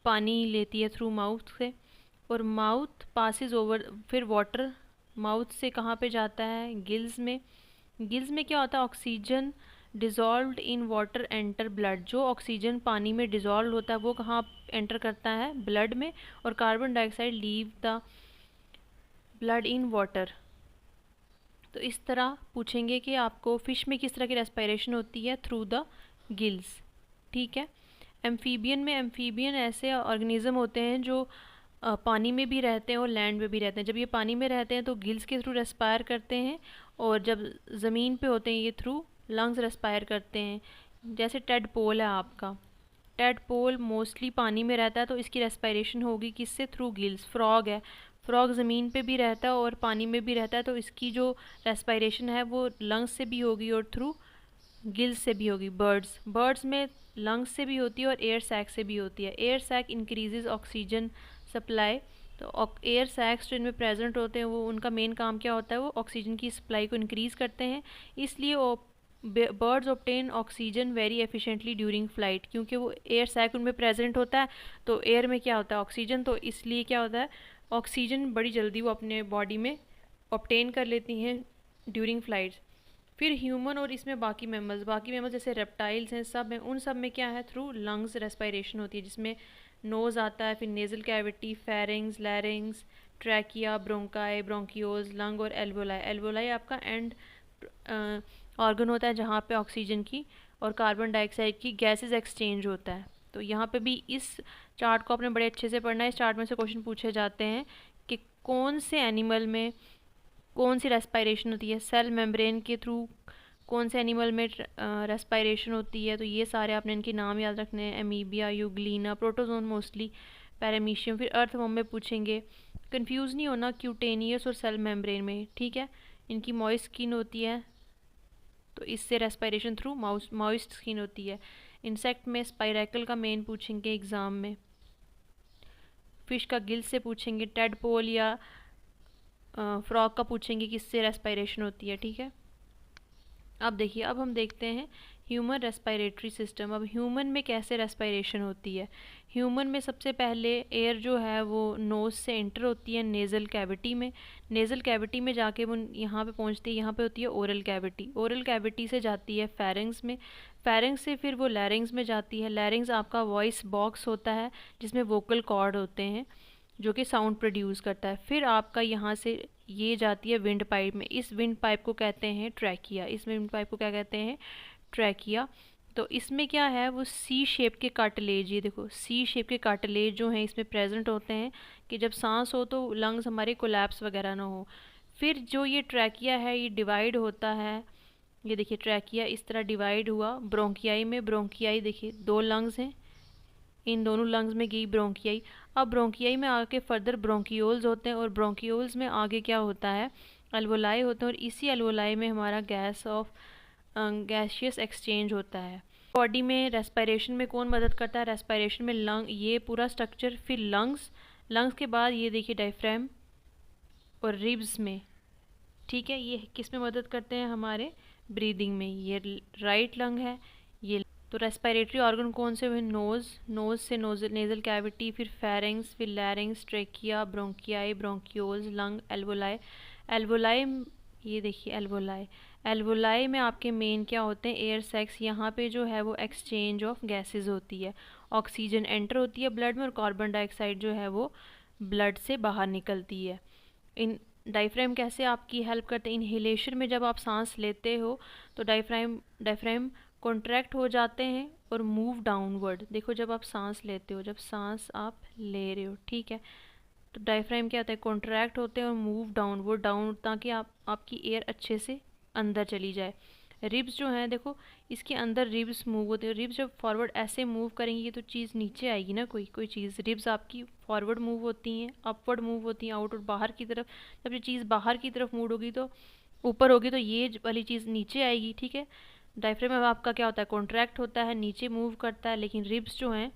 S1: पानी लेती है थ्रू माउथ से, और माउथ पासिस ओवर, फिर वाटर माउथ से कहाँ पे जाता है, गिल्स में। गिल्स में क्या होता है, oxygen dissolved in water enter blood. जो ऑक्सीजन पानी में डिज़ोल्व होता है वो कहाँ एंटर करता है, ब्लड में, और carbon dioxide leave the blood in water. तो इस तरह पूछेंगे कि आपको फ़िश में किस तरह की रेस्पायरेशन होती है, थ्रू द गिल्स, ठीक है। एम्फीबियन में, एम्फीबियन ऐसे ऑर्गेनिज्म होते हैं जो पानी में भी रहते हैं और लैंड में भी रहते हैं। जब ये पानी में रहते हैं तो गिल्स के थ्रू रेस्पायर करते हैं, और जब ज़मीन पे होते हैं ये थ्रू लंग्स रेस्पायर करते हैं। जैसे टेडपोल है आपका, टेडपोल मोस्टली पानी में रहता है, तो इसकी रेस्पायरेशन होगी किससे, थ्रू गिल्स। फ्रॉग है, फ्रॉग ज़मीन पे भी रहता है और पानी में भी रहता है, तो इसकी जो रेस्पायरेशन है वो लंग्स से भी होगी और थ्रू गिल्स से भी होगी। बर्ड्स, बर्ड्स में लंग्स से भी होती है और एयर सैक से भी होती है। Air sac increases oxygen supply. तो एयर सैक्स जो इनमें प्रेजेंट होते हैं वो, उनका मेन काम क्या होता है, वो ऑक्सीजन की सप्लाई को इंक्रीज़ करते हैं। इसलिए birds obtain oxygen very efficiently during flight, क्योंकि वो एयर सैक उनमें प्रेजेंट होता है, तो एयर में क्या होता है, ऑक्सीजन, तो इसलिए क्या होता है, ऑक्सीजन बड़ी जल्दी वो अपने बॉडी में ऑब्टेन कर लेती हैं ड्यूरिंग फ्लाइट्स। फिर ह्यूमन और इसमें बाकी मेमल्स जैसे रेप्टाइल्स हैं, सब हैं, उन सब में क्या है, थ्रू लंग्स रेस्पायरेशन होती है, जिसमें नोज़ आता है, फिर nasal cavity, pharynx, larynx, trachea, bronchi, bronchioles, lung, और एल्वोलाई। एल्वोलाई आपका एंड ऑर्गन होता है जहाँ पे ऑक्सीजन की और कार्बन डाइऑक्साइड की गैसेस एक्सचेंज होता है। तो यहाँ पे भी इस चार्ट को आपने बड़े अच्छे से पढ़ना है। इस चार्ट में से क्वेश्चन पूछे जाते हैं कि कौन से एनिमल में कौन सी रेस्पायरेशन होती है, सेल मेम्ब्रेन के थ्रू कौन से एनिमल में रेस्पायरेशन होती है। तो ये सारे आपने इनके नाम याद रखने हैं, एमीबिया, यूग्लिना, प्रोटोजोन मोस्टली, पैरामीशियम। फिर अर्थवॉर्म में पूछेंगे, कंफ्यूज नहीं होना क्यूटेनियस और सेल मेम्ब्रेन में, ठीक है। इनकी मॉइस्ट स्किन होती है, तो इससे रेस्पायरेशन थ्रू मॉइस्ट स्किन होती है। इंसेक्ट में स्पाइरैकल का मेन पूछेंगे एग्ज़ाम में। फिश का गिल से पूछेंगे, टेडपोल या फ्रॉग का पूछेंगे किससे रेस्पायरेशन होती है, ठीक है। अब देखिए, अब हम देखते हैं ह्यूमन रेस्पायरेटरी सिस्टम। अब ह्यूमन में कैसे रेस्पायरेशन होती है। ह्यूमन में सबसे पहले एयर जो है वो नोज़ से एंटर होती है नेज़ल कैविटी में। नेज़ल कैविटी में जाके वो यहाँ पे पहुँचती है, यहाँ पे होती है ओरल कैविटी। ओरल कैविटी से जाती है फेरिंग्स में, फेरिंग्स से फिर वो लैरिंग्स में जाती है। लैरिंग्स आपका वॉइस बॉक्स होता है जिसमें वोकल कॉर्ड होते हैं जो कि साउंड प्रोड्यूस करता है। फिर आपका यहाँ से ये जाती है विंड पाइप में। इस विंड पाइप को कहते हैं ट्रैकिया। इस विंड पाइप को क्या कहते हैं, ट्रैकिया। तो इसमें क्या है, वो सी शेप के कार्टिलेज, ये देखो सी शेप के कार्टिलेज जो हैं इसमें प्रेजेंट होते हैं कि जब सांस हो तो लंग्स हमारे कोलैप्स वगैरह ना हो। फिर जो ये ट्रैकिया है ये डिवाइड होता है ये देखिए ट्रैकिया इस तरह डिवाइड हुआ। ब्रोंकियाई में, ब्रोंकियाई देखिए 2 लंग्स हैं, इन दोनों लंग्स में गई ब्रोंकियाई। अब ब्रोंकियाई में आके फर्दर ब्रोंकियोल्स होते हैं, और ब्रोंकियोल्स में आगे क्या होता है, अल्वोलाई होते हैं, और इसी अल्वोलाई में हमारा गैसियस एक्सचेंज होता है। बॉडी में रेस्पिरेशन में कौन मदद करता है, रेस्पिरेशन में लंग, ये पूरा स्ट्रक्चर, फिर लंग्स, लंग्स के बाद ये देखिए डायफ्राम और रिब्स में, ठीक है। ये किस में मदद करते हैं, हमारे ब्रीदिंग में। ये राइट लंग है ये। तो रेस्पिरेटरी ऑर्गन कौन से हुए, नोज़, नोज़ से नेज़ल कैविटी, फिर फेरिंग्स, फिर larynx, trachea, bronchi, bronchioles, lung, alveoli. Alveoli, ये देखिए एल्वोलाई, एल्वोलाई में आपके मेन क्या होते हैं, एयर सैक्स। यहाँ पे जो है वो एक्सचेंज ऑफ गैसेस होती है, ऑक्सीजन एंटर होती है ब्लड में, और कार्बन डाइऑक्साइड जो है वो ब्लड से बाहर निकलती है। इन डायफ्राम कैसे आपकी हेल्प करते हैं, इनहेलेशन में जब आप सांस लेते हो तो डायफ्राम कॉन्ट्रैक्ट हो जाते हैं और मूव डाउनवर्ड। देखो जब आप सांस लेते हो, जब सांस आप ले रहे हो, ठीक है, तो डायफ्राम क्या होता है, कॉन्ट्रैक्ट होते हैं और मूव डाउनवर्ड, डाउन, ताकि आपकी एयर अच्छे से अंदर चली जाए। रिब्स जो हैं देखो, इसके अंदर रिब्स मूव होते हैं। रिब्स जब फॉरवर्ड ऐसे मूव करेंगी तो चीज़ नीचे आएगी ना, कोई चीज़। रिब्स आपकी फॉरवर्ड मूव होती हैं, अपवर्ड मूव होती हैं, आउटवर्ड बाहर की तरफ। जब ये चीज़ बाहर की तरफ मूव होगी तो ऊपर होगी, तो ये वाली चीज़ नीचे आएगी, ठीक है। डायफ्राम में आपका क्या होता है, कॉन्ट्रैक्ट होता है, नीचे मूव करता है, लेकिन रिब्स जो हैं,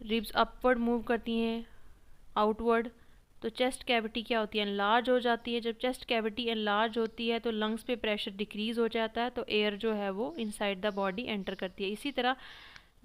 S1: रिब्स अपवर्ड मूव करती हैं, आउटवर्ड। तो चेस्ट कैविटी क्या होती है, एनलार्ज हो जाती है। जब चेस्ट कैविटी एनलार्ज होती है तो लंग्स पे प्रेशर डिक्रीज हो जाता है, तो एयर जो है वो इनसाइड द बॉडी एंटर करती है। इसी तरह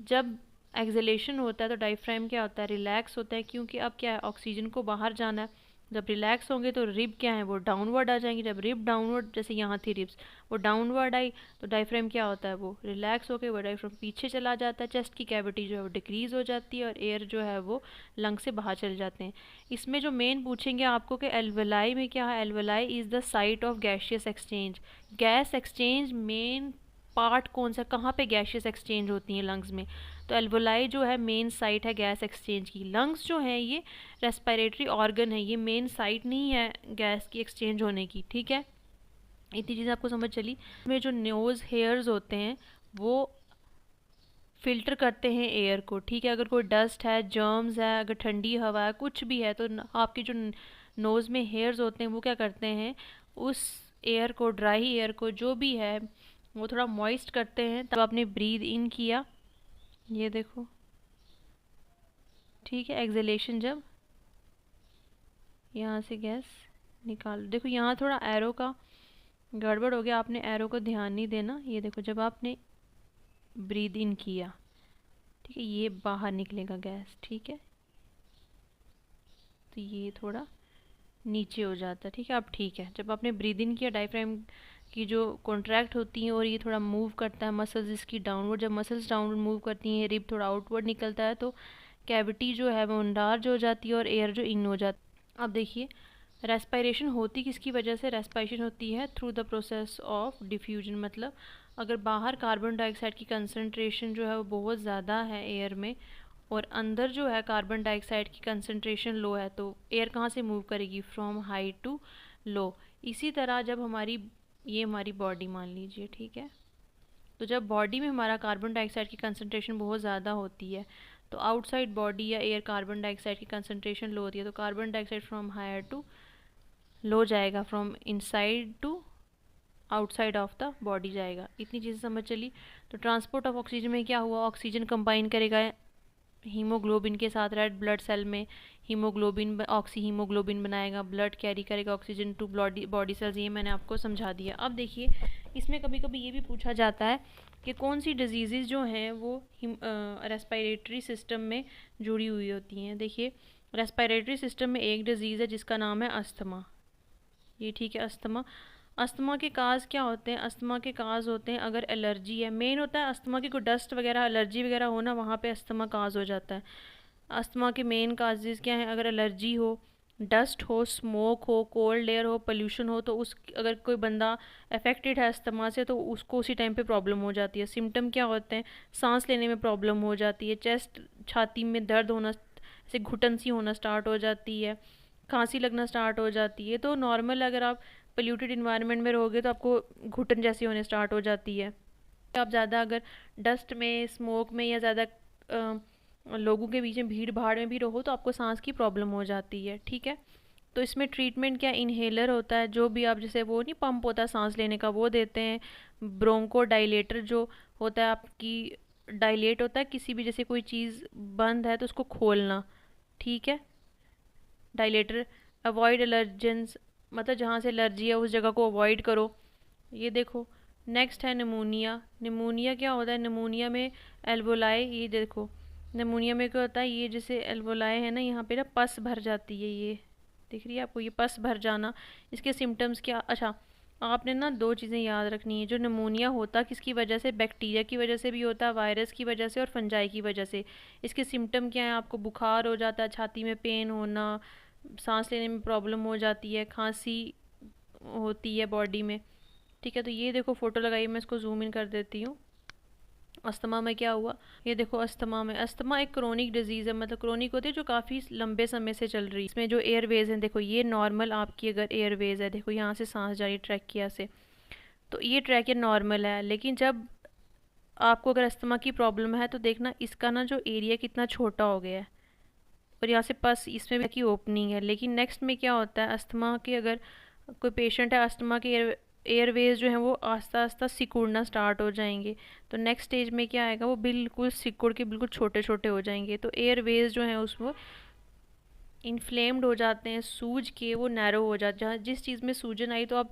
S1: जब एक्सलेशन होता है तो डायफ्राम क्या होता है, रिलैक्स होता है, क्योंकि अब क्या है, ऑक्सीजन को बाहर जाना है। जब रिलैक्स होंगे तो रिब क्या है, वो डाउनवर्ड आ जाएंगी। जब रिब डाउनवर्ड, जैसे यहाँ थी रिब्स, वो डाउनवर्ड आई, तो डायफ्राम क्या होता है, वो रिलैक्स होकर वो डायफ्राम पीछे चला जाता है। चेस्ट की कैविटी जो है वो डिक्रीज हो जाती है, और एयर जो है वो लंग से बाहर चले जाते हैं। इसमें जो मेन पूछेंगे आपको कि एल्वेलाई में क्या है, alveoli is the site of gaseous exchange. Gas exchange main part कौन सा, कहाँ पे गैशियस एक्सचेंज होती हैं, लंग्स में। तो एल्वोलाई जो है मेन साइट है गैस एक्सचेंज की। लंग्स जो है ये रेस्पिरेटरी ऑर्गन है, ये मेन साइट नहीं है गैस की एक्सचेंज होने की, ठीक है। इतनी चीज़ आपको समझ चली। में जो नोज़ हेयर्स होते हैं वो फिल्टर करते हैं एयर को, ठीक है। अगर कोई डस्ट है, जर्म्स है, अगर ठंडी हवा है, कुछ भी है, तो आपके जो नोज़ में हेयर्स होते हैं वो क्या करते हैं, उस एयर को, ड्राई एयर को जो भी है, वो थोड़ा मॉइस्ट करते हैं। तब आपने ब्रीद इन किया, ये देखो, ठीक है। एक्सलेशन जब यहाँ से गैस निकाल, देखो यहाँ थोड़ा एरो का गड़बड़ हो गया, आपने एरो को ध्यान नहीं देना। ये देखो जब आपने ब्रीद इन किया, ठीक है, ये बाहर निकलेगा गैस, ठीक है, तो ये थोड़ा नीचे हो जाता है, ठीक है। अब ठीक है, जब आपने ब्रीद इन किया, डायफ्राम की जो कॉन्ट्रैक्ट होती हैं और ये थोड़ा मूव करता है, मसल्स इसकी डाउनवर्ड, जब मसल्स डाउनवर्ड मूव करती हैं, रिब थोड़ा आउटवर्ड निकलता है, तो कैविटी जो है वो एनलार्ज हो जाती है और एयर जो इन हो जाती है। अब देखिए रेस्पिरेशन होती किसकी वजह से, रेस्पिरेशन होती है through the process of diffusion. मतलब अगर बाहर कार्बन डाइऑक्साइड की कंसनट्रेशन जो है वो बहुत ज़्यादा है एयर में, और अंदर जो है कार्बन डाइऑक्साइड की कंसनट्रेशन लो है, तो एयर कहाँ से मूव करेगी, फ्रॉम हाई टू लो। इसी तरह जब ये हमारी बॉडी मान लीजिए, ठीक है, तो जब बॉडी में हमारा कार्बन डाइऑक्साइड की कंसनट्रेशन बहुत ज़्यादा होती है, तो आउटसाइड बॉडी या एयर कार्बन डाइऑक्साइड की कंसनट्रेशन लो होती है, तो carbon dioxide from higher to low जाएगा, from inside to outside of the body जाएगा। इतनी चीज़ें समझ चली। तो ट्रांसपोर्ट ऑफ ऑक्सीजन में क्या हुआ, ऑक्सीजन कंबाइन करेगा हीमोग्लोबिन के साथ रेड ब्लड सेल में, हीमोग्लोबिन ऑक्सी हीमोग्लोबिन बनाएगा, ब्लड कैरी करेगा ऑक्सीजन टू बॉडी सेल्स। ये मैंने आपको समझा दिया। अब देखिए इसमें कभी कभी ये भी पूछा जाता है कि कौन सी डिजीज़ जो हैं वो रेस्पिरेटरी सिस्टम में जुड़ी हुई होती हैं। देखिए रेस्पिरेटरी सिस्टम में एक डिजीज़ है जिसका नाम है अस्थमा, ये ठीक है, अस्थमा। अस्थमा के काज क्या होते हैं, अस्थमा के काज होते हैं अगर एलर्जी है, मेन होता है अस्थमा की कोई डस्ट वगैरह, एलर्जी वगैरह हो ना, वहाँ पे अस्थमा काज हो जाता है। अस्थमा के मेन काजेज़ क्या हैं, अगर एलर्जी हो, डस्ट हो, स्मोक हो, कोल्ड एयर हो, पोल्यूशन हो, तो उस अगर कोई बंदा अफेक्टेड है अस्थमा से तो उसको उसी टाइम पे प्रॉब्लम हो जाती है। सिम्टम क्या होते हैं, सांस लेने में प्रॉब्लम हो जाती है, चेस्ट छाती में दर्द होना, जैसे घुटन सी होना स्टार्ट हो जाती है, खांसी लगना स्टार्ट हो जाती है। तो नॉर्मल अगर आप पोल्यूटेड इन्वायरमेंट में रहोगे तो आपको घुटन जैसी होने स्टार्ट हो जाती है। आप ज़्यादा अगर डस्ट में, स्मोक में या ज़्यादा लोगों के बीच में, भीड़ भाड़ में भी रहो तो आपको सांस की प्रॉब्लम हो जाती है। ठीक है, तो इसमें ट्रीटमेंट क्या, इन्हेलर होता है, जो भी आप जैसे वो नहीं पंप होता है सांस लेने का, वो देते हैं। ब्रोंको डायलेटर जो होता है आपकी, डायलेट होता है किसी भी, जैसे कोई चीज़ बंद है तो उसको खोलना। ठीक है, डायलेटर। अवॉइड एलर्जेंस, मतलब जहाँ से एलर्जी है उस जगह को अवॉइड करो। ये देखो, नेक्स्ट है निमोनिया। निमोनिया क्या होता है, निमोनिया में एल्वोलाई, ये देखो निमोनिया में क्या होता है, ये जैसे एल्वोलाई है ना, यहाँ पे ना पस भर जाती है, ये दिख रही है आपको, ये पस भर जाना। इसके सिम्टम्स क्या, अच्छा आपने ना दो चीज़ें याद रखनी है। जो निमोनिया होता है किसकी वजह से, बैक्टीरिया की वजह से भी होता है, वायरस की वजह से और फंजाई की वजह से। इसके सिम्टम क्या हैं, आपको बुखार हो जाता है, छाती में पेन होना, सांस लेने में प्रॉब्लम हो जाती है, खांसी होती है बॉडी में। ठीक है, तो ये देखो फोटो लगाई, मैं इसको जूम इन कर देती हूँ। अस्थमा में क्या हुआ, ये देखो अस्थमा में, अस्थमा एक क्रोनिक डिजीज़ है, मतलब क्रोनिक होती है जो काफ़ी लंबे समय से चल रही है। इसमें जो एयरवेज हैं, देखो ये नॉर्मल आपकी अगर एयरवेज है, देखो यहाँ से सांस जा रही है ट्रैकिया से, तो ये ट्रैकिया नॉर्मल है। लेकिन जब आपको अगर अस्थमा की प्रॉब्लम है तो देखना इसका ना जो एरिया कितना छोटा हो गया है, और यहाँ से पस इसमें भी की ओपनिंग है। लेकिन नेक्स्ट में क्या होता है, अस्थमा के अगर कोई पेशेंट है, अस्थमा के एयरवेज जो है वो आस्ता आस्ता सिकुड़ना स्टार्ट हो जाएंगे। तो नेक्स्ट स्टेज में क्या आएगा, वो बिल्कुल सिकुड़ के बिल्कुल छोटे छोटे हो जाएंगे। तो एयरवेज जो है उसमें इन्फ्लेम्ड हो जाते हैं, सूज के वो नैरो हो जाते, जहाँ जिस चीज़ में सूजन आई, तो अब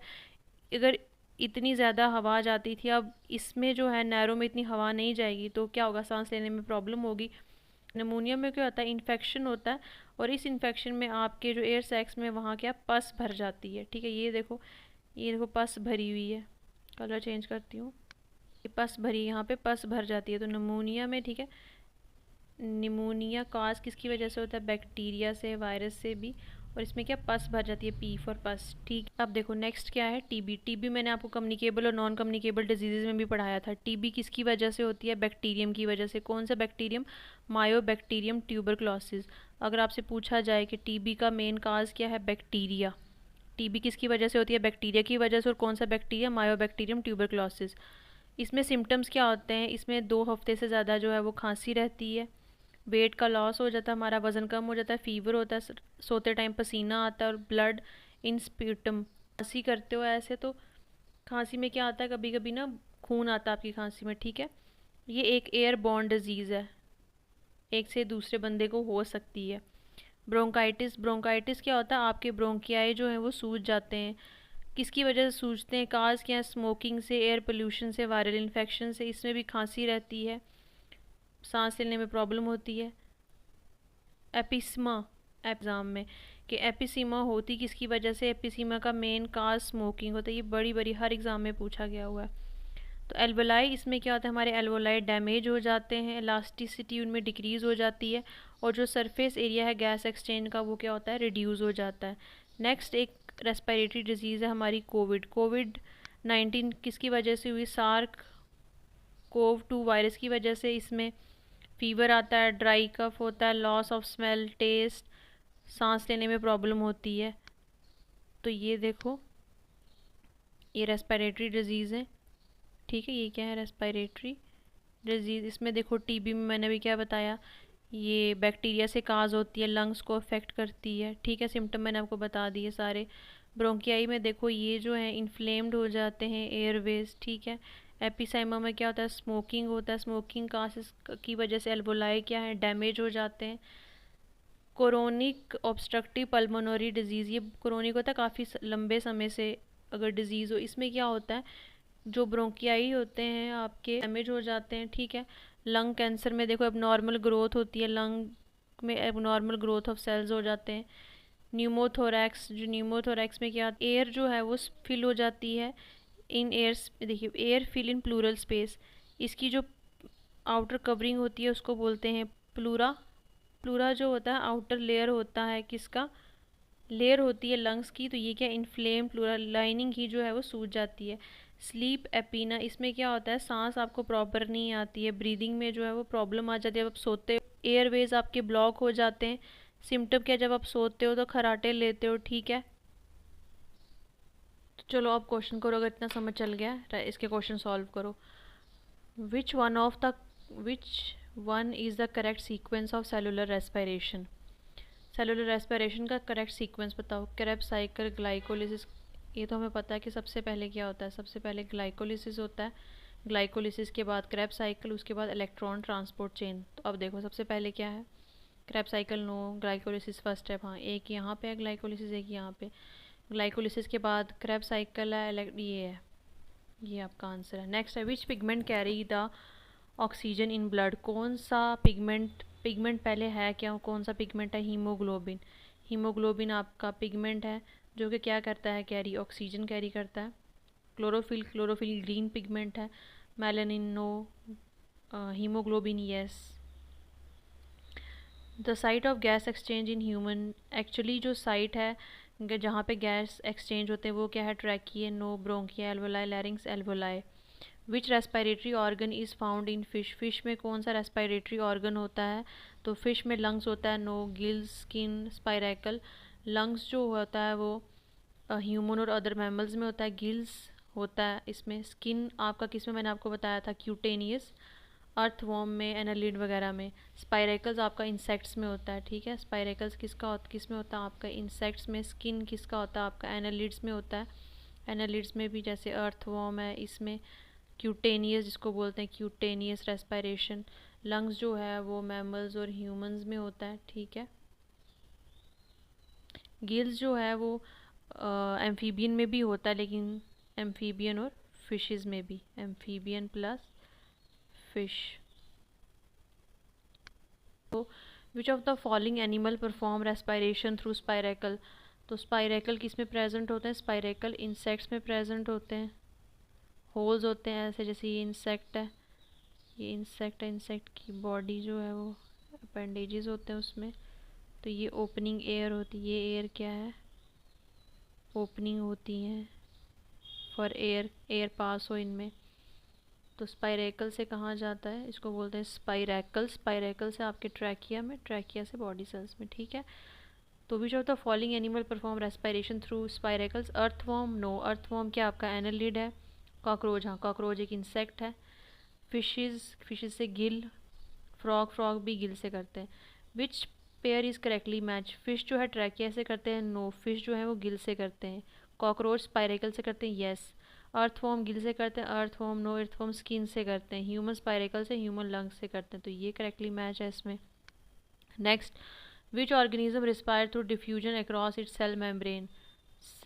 S1: अगर इतनी ज़्यादा हवा जाती थी, अब इसमें जो है नैरो में इतनी हवा नहीं जाएगी, तो क्या होगा, सांस लेने में प्रॉब्लम होगी। निमोनिया में क्या होता है, इन्फेक्शन होता है, और इस इन्फेक्शन में आपके जो एयर सैक्स में वहाँ क्या पस भर जाती है। ठीक है, ये देखो पस भरी हुई है, कलर चेंज करती हूँ, ये पस भरी, यहाँ पे पस भर जाती है। तो निमोनिया में, ठीक है, निमोनिया काज किसकी वजह से होता है, बैक्टीरिया से, वायरस से भी, और इसमें क्या पस भर जाती है, पी फॉर पस। ठीक, अब देखो नेक्स्ट क्या है, टीबी। टीबी मैंने आपको कम्युनिकेबल और नॉन कम्युनिकेबल डिजीज़ में भी पढ़ाया था। टीबी किसकी वजह से होती है, बैक्टीरियम की वजह से। कौन सा बैक्टीरियम, मायोबैक्टीरियम ट्यूबरक्लोसिस। अगर आपसे पूछा जाए कि टीबी का मेन काज क्या है, बैक्टीरिया। टीबी किसकी वजह से होती है, बैक्टीरिया की वजह से, और कौन सा बैक्टीरिया, मायोबैक्टीरियम ट्यूबरक्लोसिस। इसमें सिम्टम्स क्या होते हैं, इसमें 2 हफ्ते से ज़्यादा जो है वो खांसी रहती है, वेट का लॉस हो जाता है, हमारा वज़न कम हो जाता है, फीवर होता है, सोते टाइम पसीना आता है, और ब्लड इन स्प्यूटम। खांसी करते हो ऐसे तो खांसी में क्या आता है, कभी कभी ना खून आता है आपकी खांसी में। ठीक है, ये एक एयर बॉर्न डिजीज़ है, एक से दूसरे बंदे को हो सकती है। ब्रोंकाइटिस, ब्रोंकाइटिस क्या होता है, आपके ब्रोंकियाई जो हैं वो सूज जाते हैं। किसकी वजह से सूजते हैं, काज क्या है, स्मोकिंग से, एयर पोल्यूशन से, वायरल इन्फेक्शन से। इसमें भी खांसी रहती है, सांस लेने में प्रॉब्लम होती है। एपिस्मा, एग्ज़ाम में कि एपिसीमा होती किसकी वजह से, एपिसीमा का मेन काज स्मोकिंग होता है। ये बड़ी बड़ी हर एग्ज़ाम में पूछा गया हुआ है। तो एल्वोलाई, इसमें क्या होता है, हमारे एल्वोलाई डैमेज हो जाते हैं, इलास्टिसिटी उनमें डिक्रीज़ हो जाती है, और जो सरफेस एरिया है गैस एक्सचेंज का वो क्या होता है, रिड्यूस हो जाता है। नेक्स्ट एक रेस्पिरेटरी डिजीज़ है हमारी, कोविड। कोविड 19 किसकी वजह से हुई, सार्क कोव 2 वायरस की वजह से। इसमें फीवर आता है, ड्राई कफ होता है, लॉस ऑफ स्मेल, टेस्ट, सांस लेने में प्रॉब्लम होती है। तो ये देखो, ये रेस्पिरेटरी डिजीज़ है। ठीक है, ये क्या है, रेस्पिरेटरी डिजीज़। इसमें देखो टीबी में मैंने भी क्या बताया, ये बैक्टीरिया से काज होती है, लंग्स को अफेक्ट करती है। ठीक है, सिम्टम मैंने आपको बता दिए सारे। ब्रोंकियाई में देखो ये जो है इन्फ्लेम्ड हो जाते हैं एयरवेज। ठीक है, एपिसाइमा में क्या होता है, स्मोकिंग होता है, स्मोकिंग कासेस की वजह से एल्वोलाई क्या है, डैमेज हो जाते हैं। कोरोनिक ऑब्स्ट्रक्टिव पल्मोनरी डिजीज़, ये कोरोनिक होता है काफ़ी लंबे समय से अगर डिजीज़ हो। इसमें क्या होता है, जो ब्रोंकियाई होते हैं आपके डैमेज हो जाते हैं। ठीक है, लंग कैंसर में देखो एबनॉर्मल ग्रोथ होती है, लंग में एबनॉर्मल ग्रोथ ऑफ सेल्स हो जाते हैं। न्यूमोथोरैक्स, जो न्यूमोथोरैक्स में क्या, एयर जो है वो फिल हो जाती है इन एयर्स, देखिए air fill in pleural space. इसकी जो आउटर कवरिंग होती है उसको बोलते हैं प्लूरा। प्लूरा जो होता है आउटर लेयर होता है, किसका लेयर होती है, लंग्स की। तो ये क्या, इन्फ्लेम प्लूरा लाइनिंग ही जो है वो सूज जाती है। स्लीप एपीना, इसमें क्या होता है, सांस आपको प्रॉपर नहीं आती है, ब्रीदिंग में जो है वो प्रॉब्लम आ जाती है, अब आप सोते हो एयरवेज आपके ब्लॉक हो जाते हैं। सिम्टम क्या, जब आप सोते हो तो खराटे लेते हो। ठीक है, चलो आप क्वेश्चन करो, अगर इतना समझ चल गया इसके क्वेश्चन सॉल्व करो। Which one is the correct sequence of cellular respiration. Cellular respiration का करेक्ट सीक्वेंस बताओ। क्रेब्स साइकिल, ग्लाइकोलिसिस, ये तो हमें पता है कि सबसे पहले क्या होता है, सबसे पहले ग्लाइकोलिसिस होता है। ग्लाइकोलिसिस के बाद क्रेब्स साइकिल, उसके बाद इलेक्ट्रॉन ट्रांसपोर्ट चेन। तो अब देखो सबसे पहले क्या है, Krebs cycle no, glycolysis first step, हाँ एक यहाँ पे है ग्लाइकोलिसिस, एक यहाँ पे। ग्लाइकोलिसिस के बाद क्रेब्स साइकिल है, ये है, ये आपका आंसर है। नेक्स्ट है, which pigment carry the oxygen in blood. कौन सा पिगमेंट पहले है क्या, कौन सा पिगमेंट है, हीमोग्लोबिन। हीमोग्लोबिन आपका पिगमेंट है जो कि क्या करता है, कैरी ऑक्सीजन कैरी करता है। क्लोरोफिल ग्रीन पिगमेंट है। Melanin no, haemoglobin yes. The site of gas exchange in human, actually जो साइट है जहाँ पे गैस एक्सचेंज होते हैं वो क्या है, trachea no, bronchia alveoli, larynx alveoli. Which respiratory organ is found in fish. Fish में कौन सा रेस्पिरेटरी ऑर्गन होता है, तो फिश में लंग्स होता है no, gills, skin, spiracle. Lungs जो होता है वो ह्यूमन और अदर मैमल्स में होता है, गिल्स होता है इसमें। स्किन आपका किस में, मैंने आपको बताया था क्यूटेनियस, अर्थवॉर्म में, एनालिड वगैरह में। स्पाइरेकल्स आपका इंसेक्ट्स में होता है, ठीक है। स्पाइरेकल्स किस में होता है, आपका इंसेक्ट्स में। स्किन किसका होता है, आपका एनालिड्स में होता है। एनालिड्स में भी जैसे अर्थवॉर्म है, इसमें क्यूटेनियस जिसको बोलते हैं, क्यूटेनियस रेस्पिरेशन। लंग्स जो है वो मैमल्स और ह्यूमंस में होता है, ठीक है। गिल्स जो है वो एम्फीबियन में भी होता है, लेकिन एम्फीबियन और फिशेस में भी, एम्फीबियन प्लस फिश। तो which of the following animal perform respiration through spiracle. तो स्पाइरेकल किस में प्रेजेंट होते हैं, स्पाइरेकल इंसेक्ट्स में प्रेजेंट होते हैं। होल्स होते हैं ऐसे, जैसे ये इंसेक्ट है, ये इंसेक्ट है, इंसेक्ट की बॉडी जो है वो अपेंडेजेस होते हैं उसमें। तो ये ओपनिंग एयर होती है, ये एयर क्या है, ओपनिंग होती है फॉर एयर पास हो इनमें। तो स्पाइरेकल से कहाँ जाता है, इसको बोलते हैं स्पाइरेकल। स्पाइरेकल से आपके ट्रैकिया में, ट्रैकिया से बॉडी सेल्स में, ठीक है। तो which of the following animal perform respiration through spiracles. Earthworm no, earthworm क्या आपका एनालिड है। कॉकरोच, हाँ कॉकरोच एक इंसेक्ट है। फिशेज से गिल, फ्रॉग भी गिल से करते हैं। Which pair is correctly match. Fish जो है ट्रैकिया से करते हैं नो, फिश जो है वो गिल से करते हैं। कॉकरोच स्पाइरेकल से करते हैं यस। अर्थवॉर्म गिल से करते हैं, अर्थवॉर्म नो, अर्थवॉर्म स्किन से करते हैं। ह्यूमन स्पाइरेकल से, ह्यूमन लंग्स से करते हैं, तो ये करेक्टली मैच है इसमें। Next, which organism respire through diffusion across its cell membrane.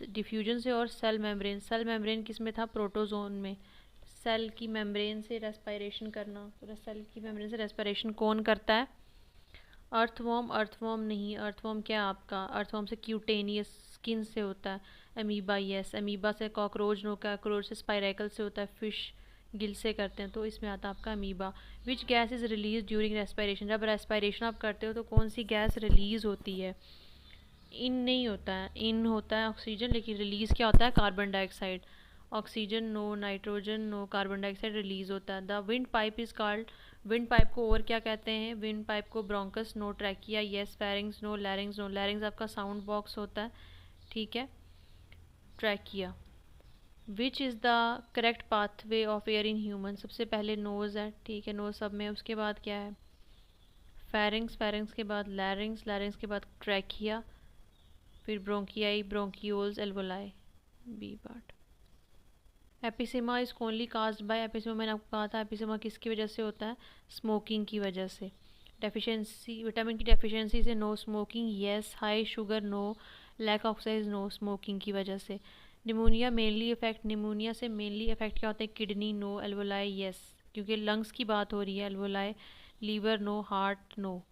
S1: Diffusion से और सेल मेम्ब्रेन, सेल मेम्ब्रेन किस में था, प्रोटोजोन में। सेल की मेम्ब्रेन से रेस्पिरेशन करना, तो सेल की मेम्ब्रेन से रेस्पिरेशन कौन करता है, अर्थवॉर्म। अर्थवॉर्म नहीं, अर्थवॉर्म क्या आपका, अर्थवॉर्म से क्यूटेनियस स्किन से होता है। अमीबा यस, अमीबा से। कॉकरोच नो, कॉकरोच से स्पाइरेकल से होता है। फिश गिल से करते हैं, तो इसमें आता है आपका amoeba. Which gas is release during respiration. जब रेस्पिरेशन आप करते हो तो कौन सी गैस रिलीज होती है, इन नहीं होता है, इन होता है ऑक्सीजन, लेकिन रिलीज क्या होता है, carbon dioxide. Oxygen no, nitrogen no, carbon dioxide release होता है। The windpipe is called, windpipe को और क्या कहते हैं, विंड पाइप को bronchus no, trachea yes, pharynx no, larynx no. Larynx आपका साउंड बॉक्स होता है, ठीक है। Trachea. Which is the correct pathway of air in human. सबसे पहले नोज़ है, ठीक है, नोज सब में। उसके बाद क्या है, फेरिंग्स, फेरिंग्स के बाद लैरिंग्स, लैरिंग्स के बाद ट्रैकिया, फिर bronchi, bronchioles, alveoli, B part. Emphysema is only caused by, emphysema मैंने आपको कहा था, एपिसेमा किसकी वजह से होता है, स्मोकिंग की वजह से। डेफिशिएंसी, विटामिन की डेफिशिएंसी से no, smoking yes, high sugar no, lack of exercise no, smoking की वजह से। निमोनिया मेनली इफेक्ट, निमोनिया से मेनली इफेक्ट क्या होता है, किडनी नो, एल्वोलाई यस, क्योंकि लंग्स की बात हो रही है, alveoli. Liver no, heart no.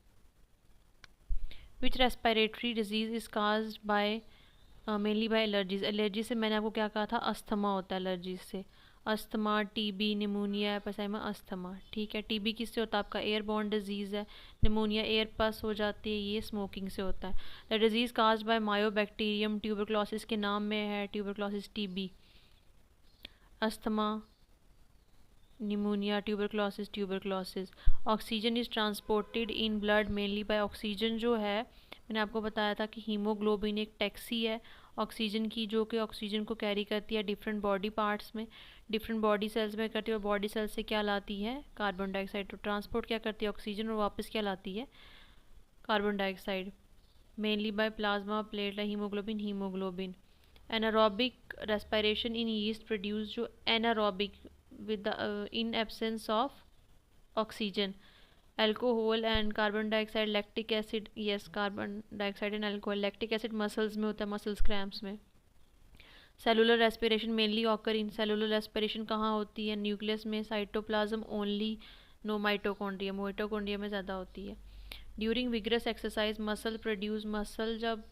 S1: Which respiratory disease is caused by, mainly by allergies. Allergy से मैंने आपको क्या कहा था, अस्थमा होता है एलर्जी से। अस्थमा, टीबी, निमोनिया, एपिसेमा, अस्थमा, ठीक है। टीबी किससे होता है, आपका एयरबॉर्न डिजीज़ है। निमोनिया एयर पास हो जाती है, ये स्मोकिंग से होता है। The disease caused by Mycobacterium, tuberculosis के नाम में है, tuberculosis TB. Asthma, pneumonia, tuberculosis, tuberculosis. Oxygen is transported in blood mainly by, oxygen जो है मैंने आपको बताया था कि हीमोग्लोबिन एक टैक्सी है ऑक्सीजन की, जो कि ऑक्सीजन को कैरी करती है डिफरेंट बॉडी पार्ट्स में, डिफरेंट बॉडी सेल्स में करती है, और बॉडी सेल्स से क्या लाती है, कार्बन डाइऑक्साइड। तो ट्रांसपोर्ट क्या करती है, ऑक्सीजन, और वापस क्या लाती है, carbon dioxide, mainly by plasma platelet haemoglobin. Anaerobic respiration in yeast produce, जो anaerobic with in absence of oxygen, alcohol and carbon dioxide, lactic acid, yes carbon dioxide and alcohol, lactic acid muscles में होता है, मसल्स क्रैम्प्स में। Cellular respiration mainly occur in, cellular respiration कहाँ होती है, न्यूक्लियस में, cytoplasm only, no mitochondria, mitochondria में ज़्यादा होती है। During vigorous exercise muscle produce, muscle जब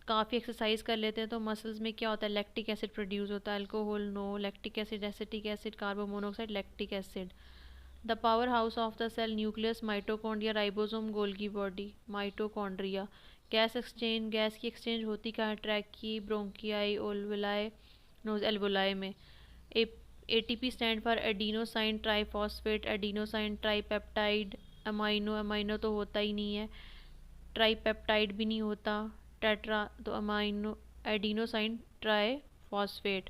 S1: काफ़ी एक्सरसाइज कर लेते हैं तो मसल्स में क्या होता है, लैक्टिक एसिड प्रोड्यूस होता है, alcohol no, lactic acid, acetic acid, carbon monoxide, lactic acid. The power house of the cell nucleus, mitochondria, ribosome, Golgi body, mitochondria. Gas exchange, gas की एक्सचेंज होती कहाँ है, trachea, bronchi, alveoli, nose alveoli में। ATP stand for adenosine triphosphate, adenosine tripeptide, amino, amino तो होता ही नहीं है, ट्राईपेप्टाइड भी नहीं होता, टेट्रा तो amino, adenosine triphosphate.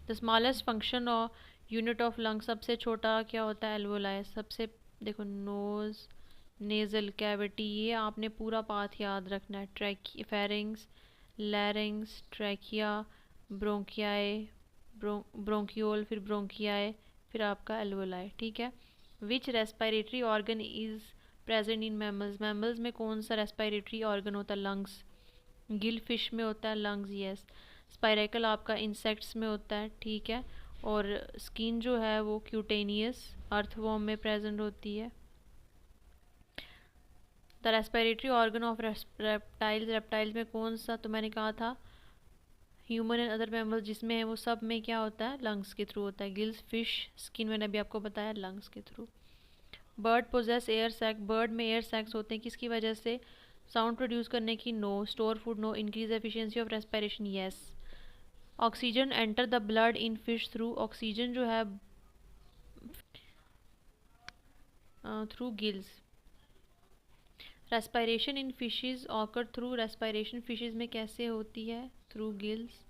S1: The smallest function और यूनिट ऑफ लंग, सबसे छोटा क्या होता है, एल्वोलाई। सबसे देखो नोज, नेजल कैविटी, ये आपने पूरा पाथ याद रखना है, trachea, pharynx, larynx, trachea, bronchi, bronchiole, फिर ब्रोंकियाए, फिर आपका एल्वोलाई, ठीक है। Which respiratory organ is present in mammals, mammals में कौन सा रेस्पिरेटरी ऑर्गन होता है, लंग्स। गिल फिश में होता है लंग्स, यस। स्पाइरेकल आपका इंसेक्ट्स में होता है, ठीक है। और स्किन जो है वो क्यूटेनियस अर्थवॉर्म में प्रेजेंट होती है। The respiratory organ of reptiles, reptiles में कौन सा, तो मैंने कहा था ह्यूमन एंड अदर मैमल्स जिसमें है वो सब में क्या होता है, लंग्स के थ्रू होता है। गिल्स, फिश, स्किन मैंने अभी आपको बताया लंग्स के through. Bird possess air sac, bird में एयर सैक्स होते हैं किसकी वजह से, साउंड प्रोड्यूस करने की, no. Store food, no. Increase efficiency of respiration, yes. Oxygen enter the blood in fish through, oxygen जो है through gills. Respiration in fishes occur through, respiration fishes में कैसे होती है, through gills.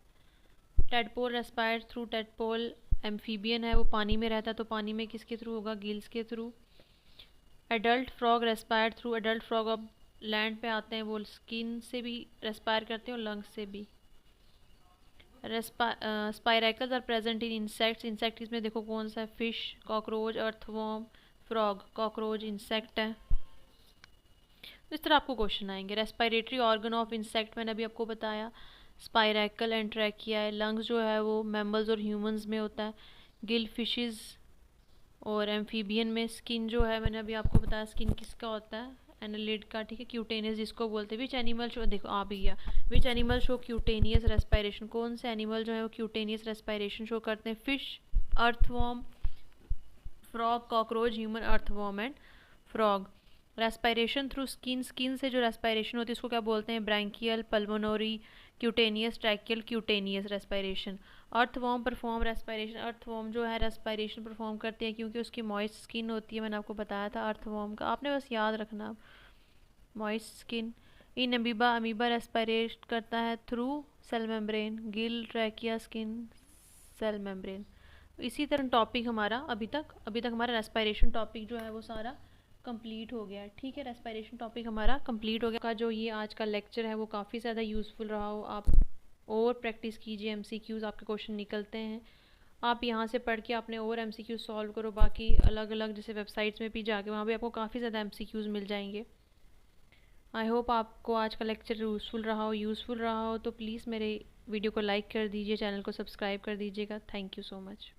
S1: Tadpole respire through, tadpole amphibian है, वो पानी में रहता है, तो पानी में किसके थ्रू होगा, गिल्स के through. Adult frog respire through, adult frog अब लैंड पे आते हैं, वो स्किन से भी रेस्पायर करते हैं और लंग्स से भी। Spiracles are present in insects, insect इसमें देखो कौन सा है, fish, cockroach, earthworm, frog, cockroach insect है। इस तरह आपको क्वेश्चन आएंगे। रेस्पिरेटरी ऑर्गन ऑफ इंसेक्ट मैंने अभी आपको बताया, स्पाइरेकल एंड ट्रैकिया है। लंग्स जो है वो मैमल्स और ह्यूमंस में होता है, गिल फिशेस और एम्फीबियन में। स्किन जो है मैंने अभी आपको बताया स्किन किसका होता है, एनालिड का, ठीक है। क्यूटेनियस जिसको बोलते हैं, विच एनिमल शो, देखो आ भी गया, which animal show cutaneous respiration, कौन से एनिमल जो है वो क्यूटेनियस रेस्पिरेशन शो करते हैं, fish, earthworm, frog, cockroach, human, earthworm and frog. Respiration through skin, skin से जो रेस्पिरेशन होती है उसको क्या बोलते हैं, branchial, pulmonary, cutaneous, tracheal, cutaneous respiration. Earthworm perform respiration, earthworm जो है रेस्पिरेशन परफॉर्म करती है क्योंकि उसकी मॉइस्ट स्किन होती है, मैंने आपको बताया था अर्थवॉर्म का, आपने बस याद रखना, moist skin. In amoeba, amoeba respirate करता है through cell membrane, gill, trachea, skin, cell membrane. इसी तरह टॉपिक हमारा अभी तक हमारा रेस्पिरेशन टॉपिक जो है वो सारा कंप्लीट हो गया है, ठीक है। रेस्पिरेशन टॉपिक हमारा कंप्लीट हो गया। का जो ये आज का लेक्चर है वो काफ़ी ज़्यादा यूज़फुल रहा हो, आप और प्रैक्टिस कीजिए, एमसीक्यूज़ आपके क्वेश्चन निकलते हैं, आप यहाँ से पढ़ के अपने और एमसीक्यूज़ सॉल्व करो। बाकी अलग अलग जैसे वेबसाइट्स में भी जाके वहाँ भी आपको काफ़ी ज़्यादा एमसीक्यूज़ मिल जाएंगे। आई होप आपको आज का लेक्चर यूज़फुल रहा हो तो प्लीज़ मेरे वीडियो को लाइक कर दीजिए, चैनल को सब्सक्राइब कर दीजिएगा। Thank you so much.